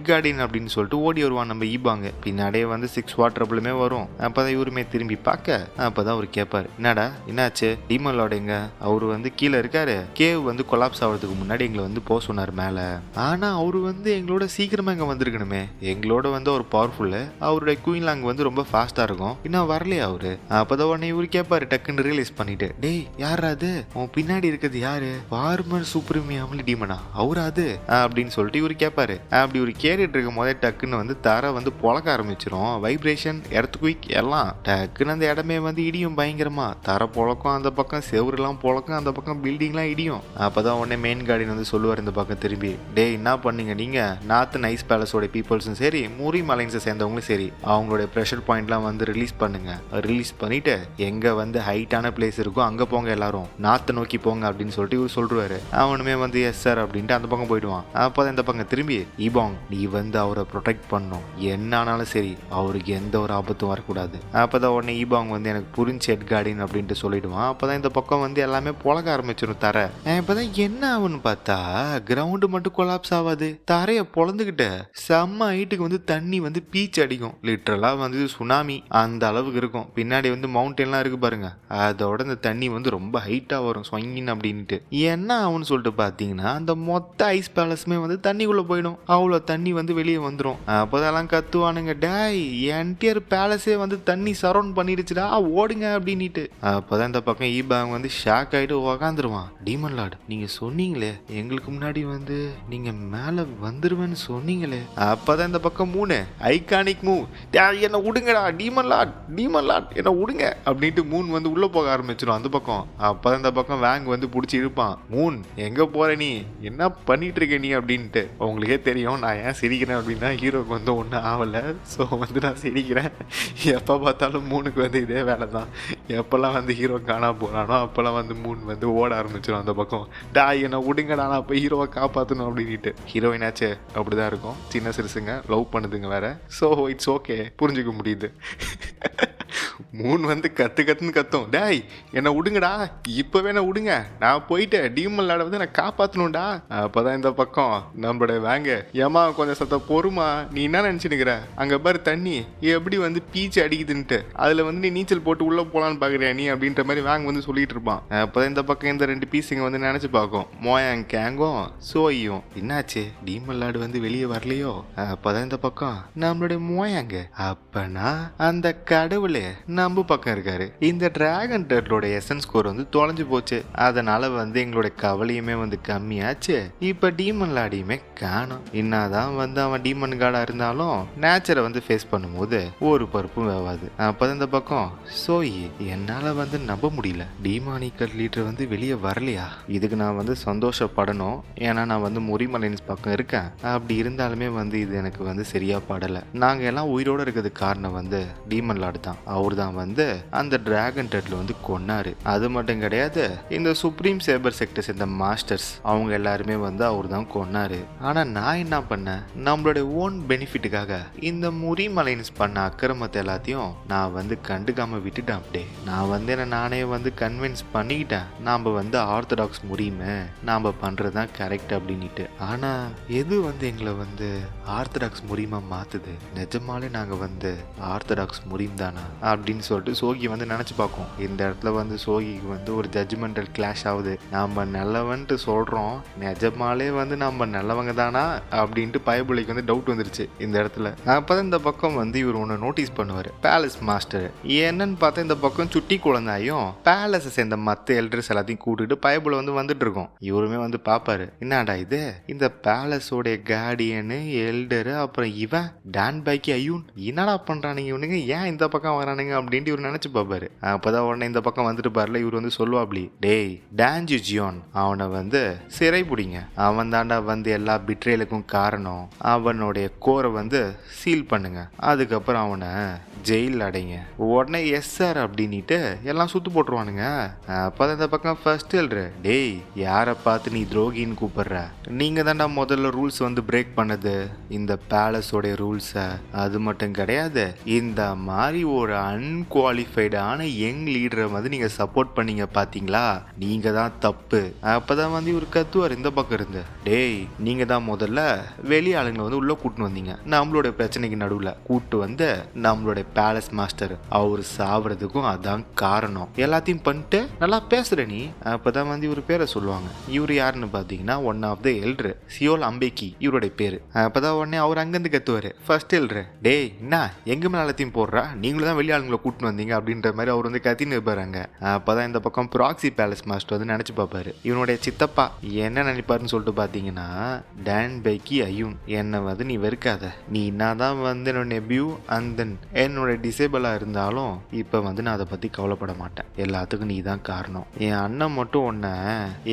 கார்டியன் அப்படின்னு சொல்லிட்டு ஓடி வருவான் நம்ம ஈபாங்க. பின்னாடியே வந்து 6 வாட்டர்பிளுமே வரும். அப்போதான் இவருமே திரும்பி பார்க்க அப்போதான் அவர் கேட்பாரு, என்னடா என்னாச்சு டீமன் லார்ட் எங்க? அவரு வந்து கீழே இருக்காரு, கேவ் வந்து கொலாப்ஸ் ஆகிறதுக்கு முன்னாடி எங்களை வந்து போக சொன்னார் மேலே, ஆனால் அவரு வந்து எங்களோட சீக்கிரமாக இங்கே வந்திருக்கணுமே, எங்களோட வந்து அவர் பவர்ஃபுல்லு, அவருடைய குயின்லாங் வந்து ரொம்ப ஃபாஸ்ட்டாக இருக்கும், இன்னும் வரலையா அவரு? அப்போதான் உடனே இவரு கேட்பாரு டக்குன்னு ரியலைஸ் பண்ணிட்டு, டேய் யாரா அது உன் பின்னாடி இருக்கிறது யாரு? வார்மர் சூப்ரீமியம்லி டீமனா அவரா அது அப்படின்னு சொல்லிட்டு இவரு கேட்பாரு. அப்படி இவரு கேட்டுட்டு இருக்கும் போதே டக்குன்னு வந்து தர வந்து பொழக்க ஆரம்பிச்சிடும், வைப்ரேஷன் எர்த்குயிக் எல்லாம் டக்குன்னு அந்த இடமே வந்து இடியும் பயங்கரமா, தர பொழக்கம், அந்த பக்கம் செவருலாம் பொழக்கம், அந்த பக்கம் பில்டிங்லாம் இடியும். அப்பதான் உடனே மெயின் கார்டியன் வந்து சொல்லுவார் இந்த பக்கம் திரும்பி, டே என்ன பண்ணீங்க நீங்க? நார்த் ஐஸ் பேலஸோட பீப்புள்ஸும் சரி மூரிம் அலைன்ஸை சேர்ந்தவங்களும் சரி அவங்களுடைய ப்ரெஷர் பாயிண்ட்லாம் வந்து ரிலீஸ் பண்ணுங்க, ரிலீஸ் பண்ணிட்டு எங்க வந்து ஹைட்டான பிளேஸ் இருக்கோ அங்க போங்க, எல்லாரும் நார்த்தை நோக்கி போங்க அப்படின்னு சொல்லிட்டு இவர் சொல்றாரு. அவனுமே வந்து எஸ் சார் அப்படின்ட்டு அந்த பக்கம் போயிடுவான். அப்போதான் இந்த பக்கம் திரும்பி, ஈபாங் நீ வந்து அவரை ப்ரொடெக்ட் பண்ணும், என்ன ஆனாலும் சரி அவருக்கு எந்த ஒரு ஆபத்தும் வரக்கூடாது. அப்போதான் உடனே ஈபாங் வந்து எனக்கு புரிஞ்சு ஹெட் கார்டியன் அப்படின்ட்டு சொல்லிடுவான். அப்போதான் இந்த பக்கம் வந்து எல்லாமே புழக்க ஆரம்பிச்சிடும் தர. இப்போதான் என்ன ஆகுன்னு பார்த்தா கிரவுண்டு மட்டும் கொலாப்ஸ் ஆகாது, தரையை பொழந்துக்கிட்டு செம்ம ஹைட்டுக்கு வந்து தண்ணி வந்து பீச் அடிக்கும், லிட்டரலா வந்து சுனாமி அந்த அளவுக்கு இருக்கும். பின்னாடி வந்து மவுண்டன்லாம் இருக்கு பாருங்க, அதோட இந்த தண்ணி வந்து ரொம்ப ஹைட்டா வரும் ஸ்வங்கின் அப்படின்ட்டு. என்ன ஆகும்னு சொல்லிட்டு பார்த்தீங்கன்னா அந்த மொத்த ஐஸ் பேலஸுமே வந்து தண்ணிக்குள்ள போயிடும், அவ்வளோ தண்ணி வந்து வெளியே வந்துடும். அப்போதெல்லாம் கத்துவானுங்க, டேய் என்டையர் பேலஸே வந்து தண்ணி சரௌண்ட் பண்ணிடுச்சுடா ஓடுங்க அப்படின்ட்டு. அப்போதான் இந்த பக்கம் ஈபாங் வந்து ஷாக் ஆகிட்டு உக்காந்துருவான். டீமன் லார்ட் நீங்க சொன்னீங்களே எங்களுக்கு முன்னாடி வந்து நீங்க மேலே வந்துருவேன்னு சொன்னீங்களே. அப்போதான் இந்த பக்கம் 3 ஐகானிக் மூவ், என்ன விடுங்கடா டீமன் லார்ட் என்ன விடுங்க அப்படின்ட்டு மூன் வந்து உள்ள போக ஆரம்பிச்சிடும் அந்த பக்கம். அப்போதான் இந்த பக்கம் வேங் வந்து பிடிச்சி இருப்பான், மூன் எங்க போற நீ, என்ன பண்ணிட்டு இருக்க நீ அப்படின்ட்டு. உங்களுக்கே தெரியும் நான் ஏன் சிரிக்கிறேன் அப்படின்னா ஹீரோக்கு வந்து ஒன்றும் ஆகலை, ஸோ வந்து நான் சிரிக்கிறேன். எப்போ பார்த்தாலும் மூனுக்கு வந்து இதே வேலை தான், எப்போல்லாம் வந்து ஹீரோ காணா போகிறானோ அப்போல்லாம் வந்து மூன் வந்து ஓட ஆரம்பிச்சிடும் அந்த பக்கம், டா என்னை விடுங்கடா நான் போய் ஹீரோவை காப்பாற்றணும் அப்படின்ட்டு. ஹீரோயினாச்சே அப்படிதான் இருக்கும், சின்ன சிறுசுங்க லவ் பண்ணுதுங்க வேற, ஸோ இட்ஸ் ஓகே புரிஞ்சுக்க முடியுது. மூன் வந்து கத்துன்னு கத்தும், டேய் என்னை விடுங்கடா இப்போவே என்ன விடுங்க, நான் போயிட்டு டீமன் லார்டை வந்து நான் காப்பாற்றணும்டா. அப்போதான் இந்த பக்கம் நம்மளோட வேங்க, ஏமா கொஞ்சம் சத்த பொறுமா, நீ என்ன நினச்சினுக்கிற, அங்கே பாரு தண்ணி எப்படி வந்து பீச்சு அடிக்குதுன்ட்டு, அதில் வந்து நீ நீச்சல் போட்டு உள்ளே போகலான்னு பார்க்குறியா நீ அப்படின்ற மாதிரி வேங்க வந்து சொல்லிட்டு இருப்பான். அப்போதான் இந்த பக்கம் இந்த 2 பீஸுங்க வந்து நினச்சி பார்க்கும், மோயாங் கேங்கும் சோயும், என்னாச்சு டீமன் லார்டு வந்து வெளியே வரலையோ. அப்போதான் இந்த பக்கம் நம்மளுடைய மோயாங்க, அப்பனா அந்த கடவுளே நம்ம பக்கம் இருக்காரு. இந்த டிராகன் டர்ட்லோட எசன்ஸ் ஸ்கோர் வந்து தொலைஞ்சு போச்சு, அதனால வந்து எங்களோட கவலையுமே வந்து கம்மியாச்சு. இப்ப டீமன் லாடியுமே காணும். என்னதான் வந்து அவன் டீமன் கார்டா இருந்தாலும் நேச்சரை வந்து ஃபேஸ் பண்ணும்போது ஒரு பருப்பும் வேவாது. அப்பதான் இந்த பக்கம் சோயி, என்னால வந்து நம்ப முடியல, டீமானிக்கல் லீடர் வந்து வெளியே வரலையா, இதுக்கு நான் வந்து சந்தோஷப்படணும், ஏன்னா நான் வந்து முரிமலைன்ஸ் பக்கம் இருக்கேன். அப்படி இருந்தாலுமே வந்து இது எனக்கு வந்து சரியா படலை. நாங்க எல்லாம் உயிரோட இருக்கிறதுக்கு காரணம் வந்து டீமன் லார்டு தான், அவர் தான் வந்து அந்த டிராகன் டர்ட்ல வந்து கொன்னாரு. அது மட்டும் கிடையாது, இந்த சுப்ரீம் சேபர் செக்டர்ஸ் இந்த மாஸ்டர்ஸ் அவங்க எல்லாருமே வந்து அவர் தான் கொன்னாரு. ஆனா நான் என்ன பண்ணேன், நம்மளுடைய ஓன் பெனிஃபிட்டுக்காக இந்த முரிம் அலைன்ஸ் பண்ண அக்கிரமத்தை எல்லாத்தையும் நான் வந்து கண்டுக்காம விட்டுட்டேன். அப்படியே நான் வந்து என்ன நானே வந்து கன்வின்ஸ் பண்ணிக்கிட்டேன், நாம வந்து ஆர்த்தடாக்ஸ் முரியுமே நாம பண்றதுதான் கரெக்ட் அப்படின்ட்டு. ஆனா எது வந்து எங்களை வந்து ஆர்த்தடாக்ஸ் முரியுமா மாத்துது, நிஜமாலே நாங்க வந்து ஆர்த்தடாக்ஸ் முரியும் தானா அப்படின்னு அப்படின்னு சொல்லிட்டு சோகி வந்து நினச்சி பார்க்கும். இந்த இடத்துல வந்து சோகிக்கு வந்து ஒரு ஜட்ஜ்மெண்டல் கிளாஷ் ஆகுது. நம்ம நல்லவன்ட்டு சொல்கிறோம், நிஜமாலே வந்து நம்ம நல்லவங்க தானா அப்படின்ட்டு பயபுள்ளைக்கு வந்து டவுட் வந்துருச்சு இந்த இடத்துல. அப்போ தான் இந்த பக்கம் வந்து இவர் ஒன்று நோட்டீஸ் பண்ணுவார், பேலஸ் மாஸ்டர். என்னன்னு பார்த்தா இந்த பக்கம் சுட்டி குழந்தாயும் பேலஸை சேர்ந்த மற்ற எல்டர்ஸ் எல்லாத்தையும் கூட்டிட்டு பயபுள்ள வந்து வந்துட்டு இருக்கோம். இவருமே வந்து பார்ப்பாரு, என்னடா இது, இந்த பேலஸோடைய கார்டியனு எல்டரு அப்புறம் இவன் டான் பைக்கி ஐயூன் என்னடா பண்ணுறானுங்க இவனுங்க, ஏன் இந்த பக்கம் வரானுங்க அப்படின்ட்டு இவர் நினச்சி பார்ப்பாரு. அப்போதான் உடனே இந்த பக்கம் வந்துட்டு பாருல இவர் வந்து சொல்லுவாப்லி, டேய் டான் ஜியோன் அவனை வந்து சிறை பிடிங்க, அவன் தாண்டா வந்து எல்லா பிட்ரேலுக்கும் காரணம், அவனுடைய கோரை வந்து சீல் பண்ணுங்க, அதுக்கப்புறம் அவனை ஜெயில் அடைங்க. உடனே எஸ் சார் அப்படின்ட்டு எல்லாம் சுத்து போட்டுருவானுங்க. அப்போதான் இந்த பக்கம் ஃபர்ஸ்ட் எல்ட்ரு, டேய் யாரை பார்த்து நீ துரோகின்னு கூப்பிடுற, நீங்க தாண்டா முதல்ல ரூல்ஸ் வந்து பிரேக் பண்ணது இந்த பேலஸோடைய ரூல்ஸை, அது மட்டும் கிடையாது இந்த மாதிரி ஒரு அன்குவாலிஃபைடான யங் லீடரை வந்து நீங்க சப்போர்ட் பண்ணீங்க பாத்தீங்களா, நீங்க தான் தப்பு. அப்பதான் வந்து இவர் கத்துவார் இந்த பக்கம் இருந்து, டேய் நீங்க தான் முதல்ல வெளி ஆளுங்களை வந்து உள்ள கூட்டு வந்தீங்க, நம்மளோட பிரச்சனைக்கு நடுவில் கூட்டு வந்து நம்மளோட பேலஸ் மாஸ்டர் அவர் சாவறதுக்கும் அதான் காரணம், எல்லாத்தையும் பண்ணிட்டு நல்லா பேசுற நீ. அப்பதான் வந்து இவர் பேரை சொல்லுவாங்க. இவர் யாருன்னு பாத்தீங்கன்னா ஒன் ஆஃப் த எல்ட்ரு, சியோல் அம்பேக்கி இவருடைய பேரு. அப்பதான் உடனே அவர் அங்கிருந்து கத்துவாரு, ஃபர்ஸ்ட் எல்ட்ரு, டேய் என்ன எங்க மேல எல்லாத்தையும் போடுறா, நீங்களும் தான் வெளி ஆளுங்களை கூட்டு வந்தீங்க அப்படின்ற மாதிரி அவர் வந்து கத்தின்னு இருப்பாருங்க. அப்பதான் இந்த பக்கம் ப்ராக்சி பேலஸ் மாஸ்டர் வந்து நினைச்சு பார்ப்பாரு, இவனுடைய சித்தப்பா என்ன நினைப்பாருன்னு சொல்லிட்டு பாத்தீங்கன்னா, டான் பைக்கி ஐயூன் என்னை வந்து நீ வெறுக்காத, நீ என்னதான் வந்து என்னோட நெபியூ அந்த என்னோட டிசேபிளா இருந்தாலும் இப்ப வந்து நான் அதை பத்தி கவலைப்பட மாட்டேன், எல்லாத்துக்கும் நீ தான் காரணம், என் அண்ணன் மட்டும் உன்னை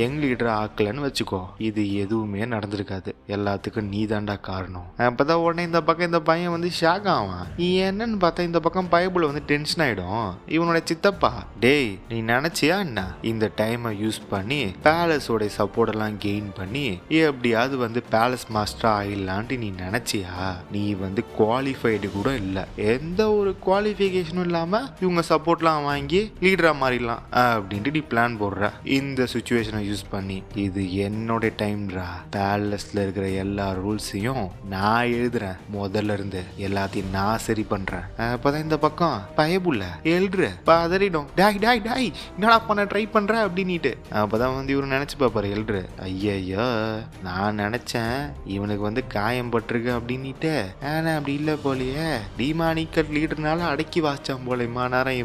யங் லீடர் ஆக்கலன்னு வச்சுக்கோ, இது எதுவுமே நடந்திருக்காது, எல்லாத்துக்கும் நீ தாண்டா காரணம். அப்பதான் உடனே இந்த பக்கம் இந்த பையன் வந்து ஷாக் ஆவான். என்னன்னு பார்த்தா இந்த பக்கம் பயபுல வந்து டென்ஷன் ஆயிடும். இவனோட சித்தப்பா, டேய் நீ நினைச்சியா என்ன இந்த டைமை யூஸ் பண்ணி பேலஸோட சப்போர்ட் எல்லாம் கெயின் பண்ணி எப்படியாவது வந்து பேலஸ் மாஸ்டர் ஆயிடலான்ட்டு நீ நினைச்சியா, நீ வந்து குவாலிஃபைடு கூட இல்லை, எந்த ஒரு குவாலிஃபிகேஷனும் இல்லாம இவங்க சப்போர்ட்லாம் வாங்கி லீடரா மாறிடலாம் அப்படின்ட்டு நீ பிளான் போடுற. இந்த சுச்சுவேஷனை யூஸ் பண்ணி இது என்னோட டைம்ரா, பேலஸ்ல இருக்கிற எல்லா ரூல்ஸையும் நான் எழுதுறேன், முதல்ல இருந்து எல்லாத்தையும் நான் சரி பண்றேன். அப்பதான் இந்த பக்கம் பயபுள்ள எழுதுற பதறிடும், டாய் டாய் டாய் என்னடா பண்ண ட்ரை பண்ற அப்படின்னுட்டு. அப்பதான் வந்து இவரு நினைச்சு பாப்பாரு எழுதுற, ஐயோ நான் நினைச்சேன் இவனுக்கு வந்து காயம் பட்டிருக்கு அப்படின்னுட்டு, ஆனா அப்படி இல்லை போலியே, டிமானிக்கல் லீடர்னால அடக்கி வாச்சான் போல நேரம்,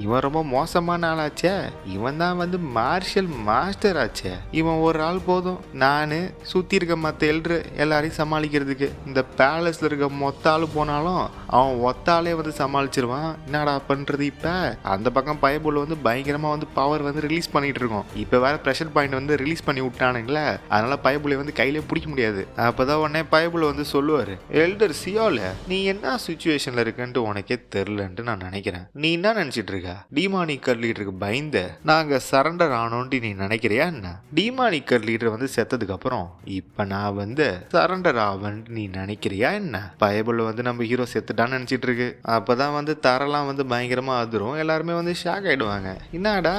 இவன் ரொம்ப மோசமான ஆளாச்சே, இவன் தான் வந்து மார்ஷல் மாஸ்டர் ஆச்சே, இவன் ஒரு ஆள் போதும் நானு சுத்தி இருக்க மற்ற எல்ட்ரு எல்லாரையும் சமாளிக்கிறதுக்கு, இந்த பேலஸ்ல இருக்க மொத்த ஆளு போனாலும் அவன் ஒத்தாலே வந்து சமாளிச்சிருவான், என்னடா பண்றது. இப்ப அந்த பக்கம் பயபுள்ள வந்து பயங்கரமா வந்து பவர் வந்து ரிலீஸ் பண்ணிட்டு இருக்கோம், இப்ப வேற ப்ரெஷர் பாயிண்ட் வந்து ரிலீஸ் பண்ணி விட்டானுங்களே, அதனால பயபுள்ள வந்து கையிலே பிடிக்க முடியாது. அப்பதான் உடனே பயபுள்ள வந்து சொல்லுவாரு, எல்டர் சியோல நீ என்ன சுச்சுவேஷன்ல இருக்குன்ட்டு உனக்கே தெரிலன்ட்டு நான் நினைக்கிறேன், நீ என்ன நினைச்சிட்டு இருக்க, டிமானிக்கர் லீடருக்கு பயந்து நாங்க சரண்டர் ஆனோன்ட்டு நீ நினைக்கிறியா என்ன, டிமானிக்கர் லீடர் வந்து செத்ததுக்கு அப்புறம் இப்ப நான் வந்து சரண்டர் ஆவன்ட்டு நீ நினைக்கிறியா என்ன. பயபுள்ள வந்து நம்ம ஹீரோ செத்துட்டான்னு நினைச்சிட்டு இருக்கு. அப்பதான் வந்து தரெல்லாம் வந்து பயங்கரமா அதிரும், எல்லாருமே வந்து ஷாக் ஆயிடுவாங்க, என்னடா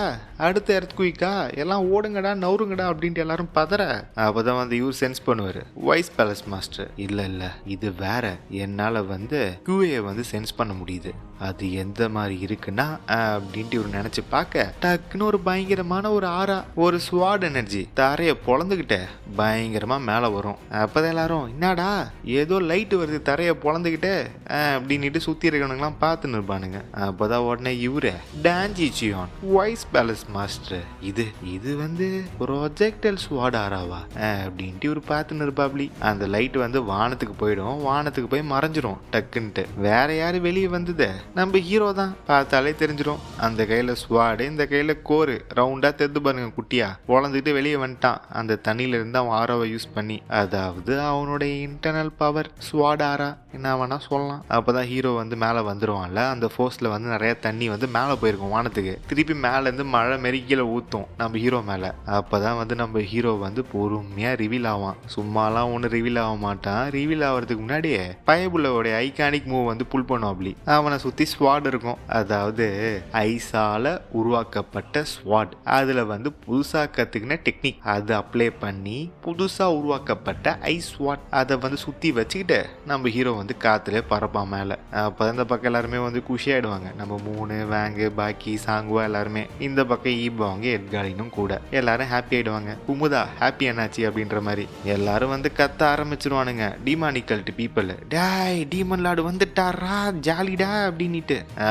அடுத்த எர்த்குயிக்கா, எல்லாம் ஓடுங்கடா நவுருங்கடா அப்படின்ட்டு எல்லாரும் பதற. அப்பதான் வந்து இவர் சென்ஸ் பண்ணுவாரு, வைஸ் பேலஸ் மாஸ்டர், இல்ல இல்ல இது வேற, என்னால வந்து QA வந்து சென்ஸ் பண்ண முடியுது, அது எந்த மாதிரி இருக்குன்னா அப்படின்ட்டு இவர் நினைச்சு பார்க்க டக்குன்னு ஒரு பயங்கரமான ஒரு ஆரா, ஒரு ஸ்வாட் எனர்ஜி தரைய பொழந்துகிட்ட பயங்கரமா மேல வரும். அப்பதான் எல்லாரும் என்னடா ஏதோ லைட் வருது தரைய பொழந்துகிட்டே அப்படின்ட்டு சுத்தி இருக்கவனுங்களாம் பார்த்துன்னு இருப்பானுங்க. அப்பதான் உடனே இவரு டான்ஜி சியோன் வைஸ் பேலஸ் மாஸ்டர், இது வந்து ப்ரொஜெக்டல் ஸ்வாட் ஆராவா அப்படின்ட்டு இவர் பார்த்துன்னு இருப்பாப்லி. அந்த லைட் வந்து வானத்துக்கு போயிடும், வானத்துக்கு போய் மறைஞ்சிரும் டக்குன்ட்டு. வேற யாரு வெளியே வந்தது, நம்ம ஹீரோ தான், பார்த்தாலே தெரிஞ்சிடும். அந்த கையில ஸ்வாடு, இந்த கையில கோரு ரவுண்டா தெத்து பாருங்க குட்டியா பொழந்துட்டு வெளியே வந்துட்டான் அந்த தண்ணியில இருந்து அவன் ஆரோவை யூஸ் பண்ணி, அதாவது அவனுடைய இன்டர்னல் பவர் ஸ்வாட் ஆரா என்ன வேணா சொல்லலாம். அப்பதான் ஹீரோ வந்து மேல வந்துருவான்ல, அந்த ஃபோர்ஸ்ல வந்து நிறைய தண்ணி வந்து மேல போயிருக்கும் வானத்துக்கு, திருப்பி மேல இருந்து மழை மாரி கீழே ஊத்தும் நம்ம ஹீரோ மேல. அப்பதான் வந்து நம்ம ஹீரோ வந்து பொறுமையா ரிவீல் ஆவான், சும்மாலாம் ஒண்ணு ரிவீல் ஆக மாட்டான். ரிவீல் ஆகிறதுக்கு முன்னாடியே பயபுள்ளோடைய ஐகானிக் மூவ் வந்து புல் பண்ணும், அப்படி அவனை சுத்தி சுற்றி ஸ்வாட் இருக்கும், அதாவது ஐஸால் உருவாக்கப்பட்ட ஸ்வாட். அதில் வந்து புதுசாக கற்றுக்கின டெக்னிக் அது அப்ளை பண்ணி புதுசாக உருவாக்கப்பட்ட ஐஸ் ஸ்வாட் அதை வந்து சுற்றி வச்சுக்கிட்டு நம்ம ஹீரோ வந்து காற்றுல பறப்பான் மேலே. அப்போ இந்த பக்கம் எல்லாருமே வந்து குஷியாயிடுவாங்க. நம்ம மூணு வேங்கு பாக்கி சாங்குவா எல்லாருமே, இந்த பக்கம் ஈபாங்க எட்காலினும் கூட எல்லாரும் ஹாப்பி ஆயிடுவாங்க. குமுதா ஹாப்பி என்னாச்சு அப்படின்ற மாதிரி எல்லாரும் வந்து கத்த ஆரம்பிச்சிருவானுங்க. டிமானிக்கல்ட்டு பீப்புள், டாய் டீமன் லார்டு வந்துட்டாரா ஜாலிடா அப்படின்ட்டு.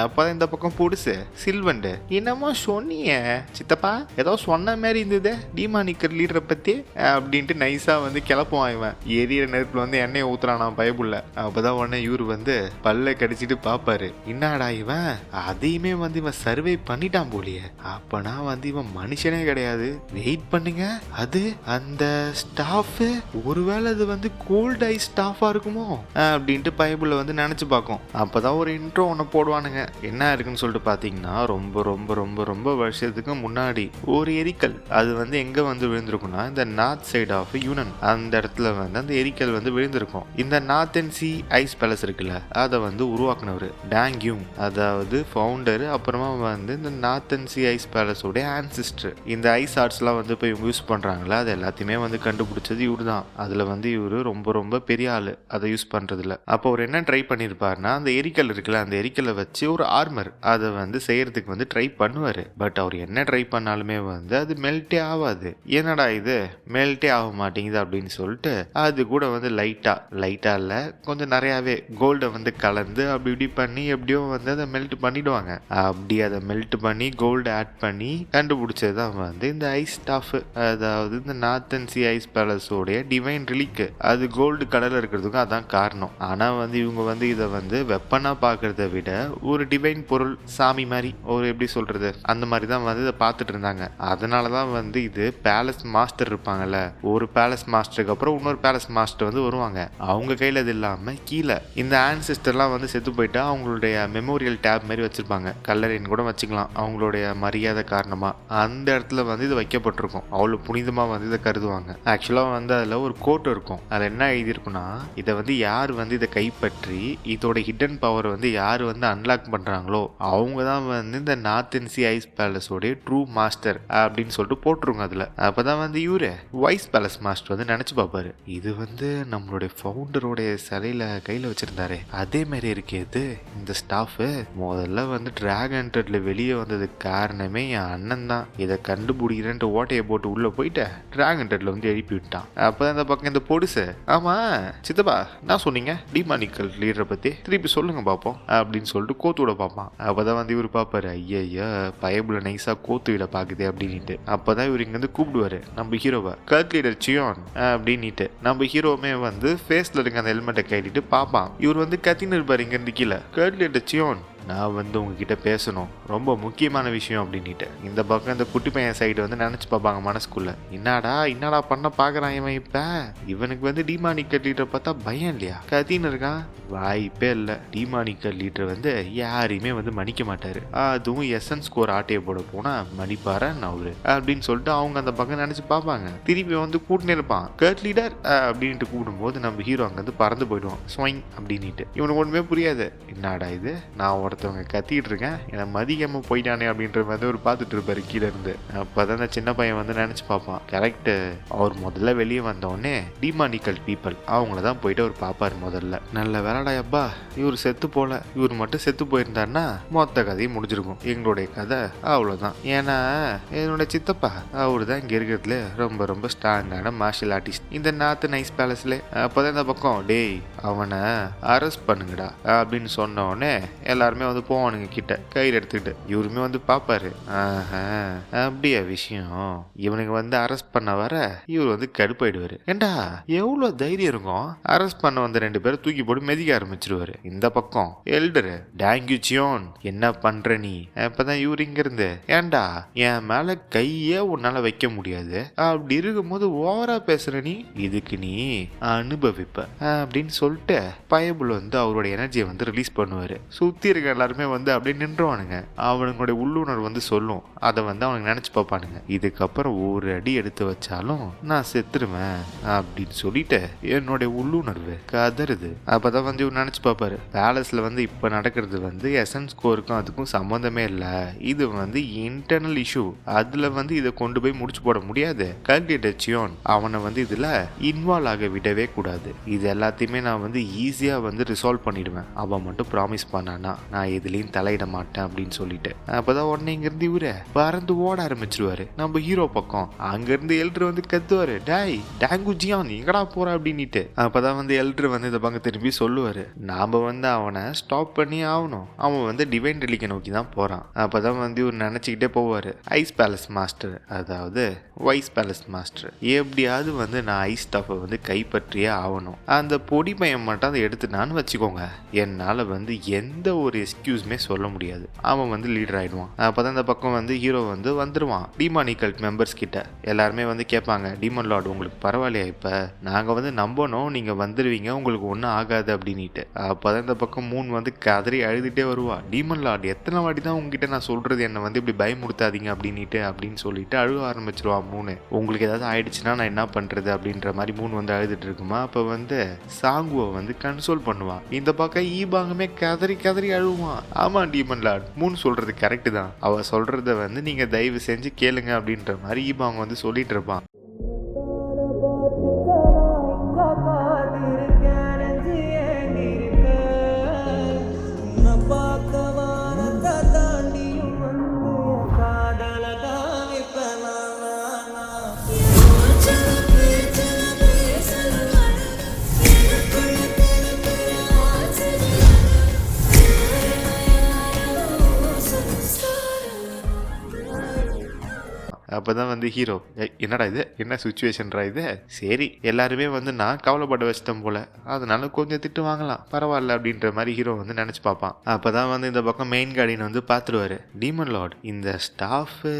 அப்போ இந்த பக்கம் புதுசு சில்வண்டு, என்னமோ சொன்னிய சித்தப்பா, ஏதோ சொன்ன மாதிரி இருந்தது டிமானிக்கல் லீடரை பற்றி அப்படின்ட்டு நைஸாக வந்து கிளப்புவான். இவன் எரியிற நெருப்பில் வந்து எண்ணெயை ஊத்துறானா பயப்புள்ள. அப்போதான் உடனே இவரு வந்து பல்ல கடிச்சிட்டு பார்ப்பாரு, என்னடா இவன் அதையுமே வந்து இவன் சர்வே பண்ணிட்டான் போலியே, அப்பனா வந்து இவன் மனுஷனே கிடையாது. வெயிட் பண்ணுங்க, அது அந்த ஸ்டாஃப் ஒருவேளை அது வந்து கோல்ட் ஐஸ் ஸ்டாஃபா இருக்குமோ அப்படின்ட்டு பைபிள வந்து நினைச்சு பார்க்கும். அப்பதான் ஒரு இன்ட்ரோ ஒன்று போடுவானுங்க. என்ன இருக்குன்னு சொல்லிட்டு பார்த்தீங்கன்னா, ரொம்ப ரொம்ப ரொம்ப ரொம்ப வருஷத்துக்கு முன்னாடி ஒரு எரிக்கல் அது வந்து எங்க வந்து விழுந்திருக்கும்னா, இந்த நார்த் சைடு ஆஃப் யூனன் அந்த இடத்துல வந்து அந்த எரிக்கல் வந்து விழுந்திருக்கும். இந்த நார்த்தன் சி ஐஸ் பேலஸ் இருக்குல்ல, அதை வந்து உருவாக்குனவர் டாங்யூங், அதாவது ஃபவுண்டர். அப்புறமா வந்து இந்த நார்த்தன் சி ஐஸ் பேலஸோட ஆன்சிஸ்டர். இந்த ஐஸ் ஆர்ட்ஸ்லாம் வந்து இப்போ இவங்க யூஸ் பண்ணுறாங்களா, அது எல்லாத்தையுமே வந்து கண்டுபிடிச்சது இவர் தான். அதில் வந்து இவர் ரொம்ப ரொம்ப பெரிய ஆள் அதை யூஸ் பண்ணுறதுல. அப்போ அவர் என்ன ட்ரை பண்ணியிருப்பாருன்னா, அந்த எரிக்கல் இருக்குல்ல, அந்த எரிக்கலை வச்சு ஒரு ஆர்மர் அதை வந்து செய்யறதுக்கு வந்து ட்ரை பண்ணுவார். பட் அவர் என்ன ட்ரை பண்ணாலுமே வந்து அது மெல்ட்டே ஆகாது. என்னடா இது மெல்ட்டே ஆக மாட்டேங்குது அப்படின்னு சொல்லிட்டு அது கூட வந்து லைட்டாக இல்லை கொஞ்சம் நிறையாவே கோல்டை வந்து கலந்து அப்படி இப்படி பண்ணி எப்படியோ வந்து அதை மெல்ட் பண்ணிடுவாங்க. அப்படி அதை மெல்ட் பண்ணி கோல்டு ஆட் பண்ணி கண்டுபிடிச்சது தான் வந்து இந்த ஐஸ் ஸ்டாஃப், அதாவது இந்த நார்த்தன் சி ஐஸ் பேலஸோடைய டிவைன் ரிலிக். அது கோல்டு கலரில் இருக்கிறதுக்கும் அதான் காரணம். ஆனால் வந்து இவங்க வந்து இதை வந்து வெப்பனாக பார்க்கறத விட ஒரு டிவைன் பொருள், சாமி மாதிரி, ஒரு எப்படி சொல்றது, அந்த மாதிரி தான் வந்து இதை பார்த்துட்டு இருந்தாங்க. அதனால தான் வந்து இது பேலஸ் மாஸ்டர் இருப்பாங்கல்ல, ஒரு பேலஸ் மாஸ்டருக்கு அப்புறம் இன்னொரு பேலஸ் மாஸ்டர் வந்து வருவாங்க. அவங்க கையில் அது இல்லாமல் கீழே இந்த ஆன்சிஸ்டர்லாம் வந்து செத்து போயிட்டா அவங்களுடைய மெமோரியல் டேப் மாதிரி வச்சிருப்பாங்க, கல்லறைன்னு கூட வச்சுக்கலாம், அவங்களுடைய மரியாதை காரணமாக அந்த இடத்துல வந்து இது வைக்கப்பட்டிருக்கும். அவ்வளோ புனிதமாக வந்து இதை கருதுவாங்க. ஆக்சுவலாக வந்து அதில் ஒரு கோட் இருக்கும், அதில் என்ன எழுதியிருக்குன்னா, இதை வந்து யார் வந்து இதை கைப்பற்றி இதோட ஹிடன் பவர் வந்து யார் வந்து அன்லாக் பண்ணுறாங்களோ அவங்க தான் வந்து இந்த நார்த்தன் சி ஐஸ் பேலஸோடைய ட்ரூ மாஸ்டர் அப்படின்னு சொல்லிட்டு போட்டுருங்க அதில். அப்போ தான் வந்து இவரு வைஸ் பேலஸ் மாஸ்டர் வந்து நினச்சி பார்ப்பாரு, இது வந்து நம்மளுடைய ஃபவுண்டரோடைய சிலையில் கையில் வச்சுருந்தாரு, அதே மாதிரி இருக்கேது இந்த ஸ்டாஃப். முதல்ல வந்து டிராகன் டெட்ல வெளியே வந்ததுக்கு காரணமே என் அண்ணன் தான். இதை கண்டுபிடிக்கிறேன்ட்டு ஓட்டையை போட்டு உள்ளே போயிட்டு டிராகன் டெட்ல வந்து எழுப்பி விட்டான். அப்போ இந்த பக்கம் இந்த பொடுசு, ஆமாம் சித்தப்பா என்ன சொன்னீங்க டிமானிக்கல் லீடரை பற்றி, திருப்பி சொல்லுங்க பார்ப்போம் அப்படின்னு சொல்லிட்டு கோத்து விட பார்ப்பான். அப்போ தான் வந்து இவர் பார்ப்பாரு, ஐயா பயபுல நைஸாக கோத்து விட பார்க்குது அப்படின்ட்டு. அப்போ தான் இவர் இங்கேருந்து கூப்பிடுவார் நம்ம ஹீரோவை, கர்ட் லீடர் சியோன் அப்படின்ட்டு. நம்ம ஹீரோவுமே வந்து ஃபேஸில் இருக்க அந்த ஹெல்மெட்டை கட்டிட்டு பார்ப்பான். இவர் வந்து கத்தின்னு இருப்பார் இங்கேருந்து கீழே, கர்ட் லீடர் சியோன் நான் வந்து உங்ககிட்ட பேசணும், ரொம்ப முக்கியமான விஷயம் அப்படின்ட்டு. இந்த பக்கம் இந்த குட்டி பையன் சைடு வந்து நினச்சி பார்ப்பாங்க மனசுக்குள்ள, என்னடா பண்ண பார்க்குறான் இவன், இப்போ இவனுக்கு வந்து டிமானிக்கல் லீடரை பார்த்தா பயம் இல்லையா, கத்தின்னு இருக்கான். வாய்ப்பே இல்லை, டிமானிக்கல் லீடர் வந்து யாரையுமே வந்து மன்னிக்க மாட்டாரு, அதுவும் எசன்ஸ் ஸ்கோர் ஆட்டையை போட போனால் மன்னிப்பாரா அவரு அப்படின்னு சொல்லிட்டு அவங்க அந்த பக்கம் நினச்சி பார்ப்பாங்க. திருப்பி வந்து கூட்டினே இருப்பான், கர்ட் லீடர் அப்படின்ட்டு கூப்பிடும்போது நம்ம ஹீரோ அங்கேருந்து பறந்து போயிடுவான் ஸ்வைங் அப்படின்ட்டு. இவனுக்கு ஒன்றுமே புரியாது, என்னடா இது நான் ஒருத்தவங்க கத்திட்டு இருக்கேன், என்னை மதிக்காம போயிட்டானே அப்படின்ற மாதிரி ஒரு பார்த்துட்டு இருப்பாரு கீழே இருந்து. அப்பதான் அந்த சின்ன பையன் வந்து நினைச்சு பார்ப்பான், கரெக்ட், அவர் முதல்ல வெளியே வந்தோடனே டிமானிக்கல் பீப்புள் அவங்கள தான் போயிட்டு அவர் பார்ப்பாரு முதல்ல. நல்ல வேலைடா அப்பா, இவர் செத்து போல, இவர் மட்டும் செத்து போயிருந்தாருன்னா மொத்த கதையும் முடிஞ்சிருக்கும், எங்களுடைய கதை அவ்வளோதான். ஏன்னா என்னோட சித்தப்பா அவரு தான் இங்கே இருக்கிறதுல ரொம்ப ரொம்ப ஸ்ட்ராங்கான மார்ஷல் ஆர்டிஸ்ட் இந்த நார்த் நைஸ் பேலஸ்ல. அப்போதான் இந்த பக்கம், டேய் அவனை அரெஸ்ட் பண்ணுங்கடா அப்படின்னு சொன்ன உடனே எல்லாருமே வந்து போவானுங்க கிட்ட கையில் எடுத்துக்கிட்டு. இவருமே வந்து பார்ப்பாரு, அப்படியா விஷயம், இவனுக்கு வந்து அரெஸ்ட் பண்ண வர இவர் வந்து கடுப்பாயிடுவாரு. ஏண்டா எவ்வளோ தைரியம் இருக்கும், அரெஸ்ட் பண்ண வந்த 2 பேரை தூக்கி போட்டு மெதிக்க ஆரம்பிச்சிருவாரு. இந்த பக்கம் எல்டரு டாங்கியூச்சியோன் என்ன பண்ற நீ, அப்பதான் இவர் இங்க இருந்து, ஏண்டா என் மேல கையே உன்னால வைக்க முடியாது, அப்படி இருக்கும்போது ஓவரா பேசுற நீ, இதுக்கு நீ அனுபவிப்ப அப்படின்னு சொல்லிட்டு பயபுல் வந்து அவரோட எனர்ஜியை வந்து ரிலீஸ் பண்ணுவாரு. சுத்தி இருக்க எல்லாருமே வந்து அப்படியே நின்றுவானுங்க. அவனுங்களுடைய உள்ளுணர்வு வந்து சொல்லும், அதை வந்து அவனுக்கு நினச்சி பார்ப்பானுங்க, இதுக்கப்புறம் ஒரு அடி எடுத்து வச்சாலும் நான் செத்துருவேன் அப்படின்னு சொல்லிட்டு என்னுடைய உள்ளுணர்வு கதறுது. அப்பதான் வந்து இவர் நினச்சி பார்ப்பாரு, பேலஸில் வந்து இப்போ நடக்கிறது வந்து எசன்ஸ் கோருக்கும் அதுக்கும் சம்மந்தமே இல்லை, இது வந்து இன்டர்னல் இஷ்யூ, அதில் வந்து இதை கொண்டு போய் முடிச்சு போட முடியாது. கல்டிடச்சியோன் அவனை வந்து இதில் இன்வால்வ் ஆக விடவே கூடாது, இது எல்லாத்தையுமே நான் வந்து ஈஸியாக வந்து ரிசால்வ் பண்ணிடுவேன், அவன் மட்டும் ப்ராமிஸ் பண்ணானா நான் எதுலேயும் தலையிட மாட்டேன் அப்படின்னு சொல்லிட்டு. அப்போதான் உடனே இங்கேருந்து இவரு பறந்து ஓட ஆரம்பிச்சிருவாரு நம்ம ஹீரோ பக்கம். அங்கேருந்து எல்டர் வந்து கத்துவாரு, டாய் டேங்குஜியான் எங்கடா போற அப்படின்ட்டு. அப்போதான் வந்து எல்டர் வந்து இந்த பக்கம் திரும்பி சொல்லுவாரு, நாம வந்து அவனை ஸ்டாப் பண்ணி ஆகணும், அவன் வந்து டிவைன் ரிலிக்கை நோக்கி தான் போறான். அப்போதான் வந்து இவர் நினச்சிக்கிட்டே போவார், ஐஸ் பேலஸ் மாஸ்டர், அதாவது வைஸ் பேலஸ் மாஸ்டர், எப்படியாவது வந்து நான் ஐஸ் ஸ்டாஃபை வந்து கைப்பற்றியே ஆகணும், அந்த பொடி பையன் மட்டும் அதை எடுத்துனான்னு வச்சுக்கோங்க, என்னால் வந்து எந்த ஒரு எக்ஸ்கியூஸுமே சொல்ல முடியாது, அவன் வந்து லீடர் ஆகிடுவான். அப்போ தான் இந்த பக்கம் வந்து ஹீரோ வந்து வந்துடுவான். டீமானிக்கல் மெம்பர்ஸ் கிட்ட எல்லாருமே வந்து கேட்பாங்க, டீமன் லார்டு உங்களுக்கு பரவாயில்லையா, இப்போ நாங்கள் வந்து நம்பணும் நீங்கள் வந்துடுவீங்க, உங்களுக்கு ஒன்றும் ஆகாது அப்படின்ட்டு. அப்போ தான் இந்த பக்கம் மூன் வந்து கதறி அழுதுகிட்டே வருவா, டீமன் லார்டு எத்தனை வாட்டி தான் உங்ககிட்ட நான் சொல்கிறது, என்னை வந்து இப்படி பயமுடுத்தாதீங்க அப்படின்னு சொல்லிட்டு அழுக ஆரம்பிச்சிருவான் மூணு. உங்களுக்கு ஏதாவது ஆயிடுச்சுன்னா நான் என்ன பண்ணுறது அப்படின்ற மாதிரி மூணு வந்து அழுதுட்டு இருக்குமா. அப்போ வந்து சாங்குவை வந்து கன்சோல் பண்ணுவான். இந்த பக்கம் ஈபாங்குமே கதறி கதறி அழுவான். ஆமாம் டீமன் லார்ட், மூணு சொல்கிறது கரெக்டு தான், அவள் சொல்கிறத வந்து நீங்கள் தயவு செஞ்சு கேளுங்க அப்படின்ற மாதிரி ஈபாங்க வந்து சொல்லிட்டு இருப்பான். அப்போ தான் வந்து ஹீரோ, என்னடா இது, என்ன சுச்சுவேஷன்ரா இது, சரி எல்லாருமே வந்து நான் கவலைப்பட வச்சிட்டேன் போல, அதனால கொஞ்சம் திட்டு வாங்கலாம் பரவாயில்ல அப்படின்ற மாதிரி ஹீரோ வந்து நினச்சி பார்ப்பான். அப்போ தான் வந்து இந்த பக்கம் மெயின் கார்டியன் வந்து பார்த்துருவாரு, டீமன் லார்ட் இந்த ஸ்டாஃபு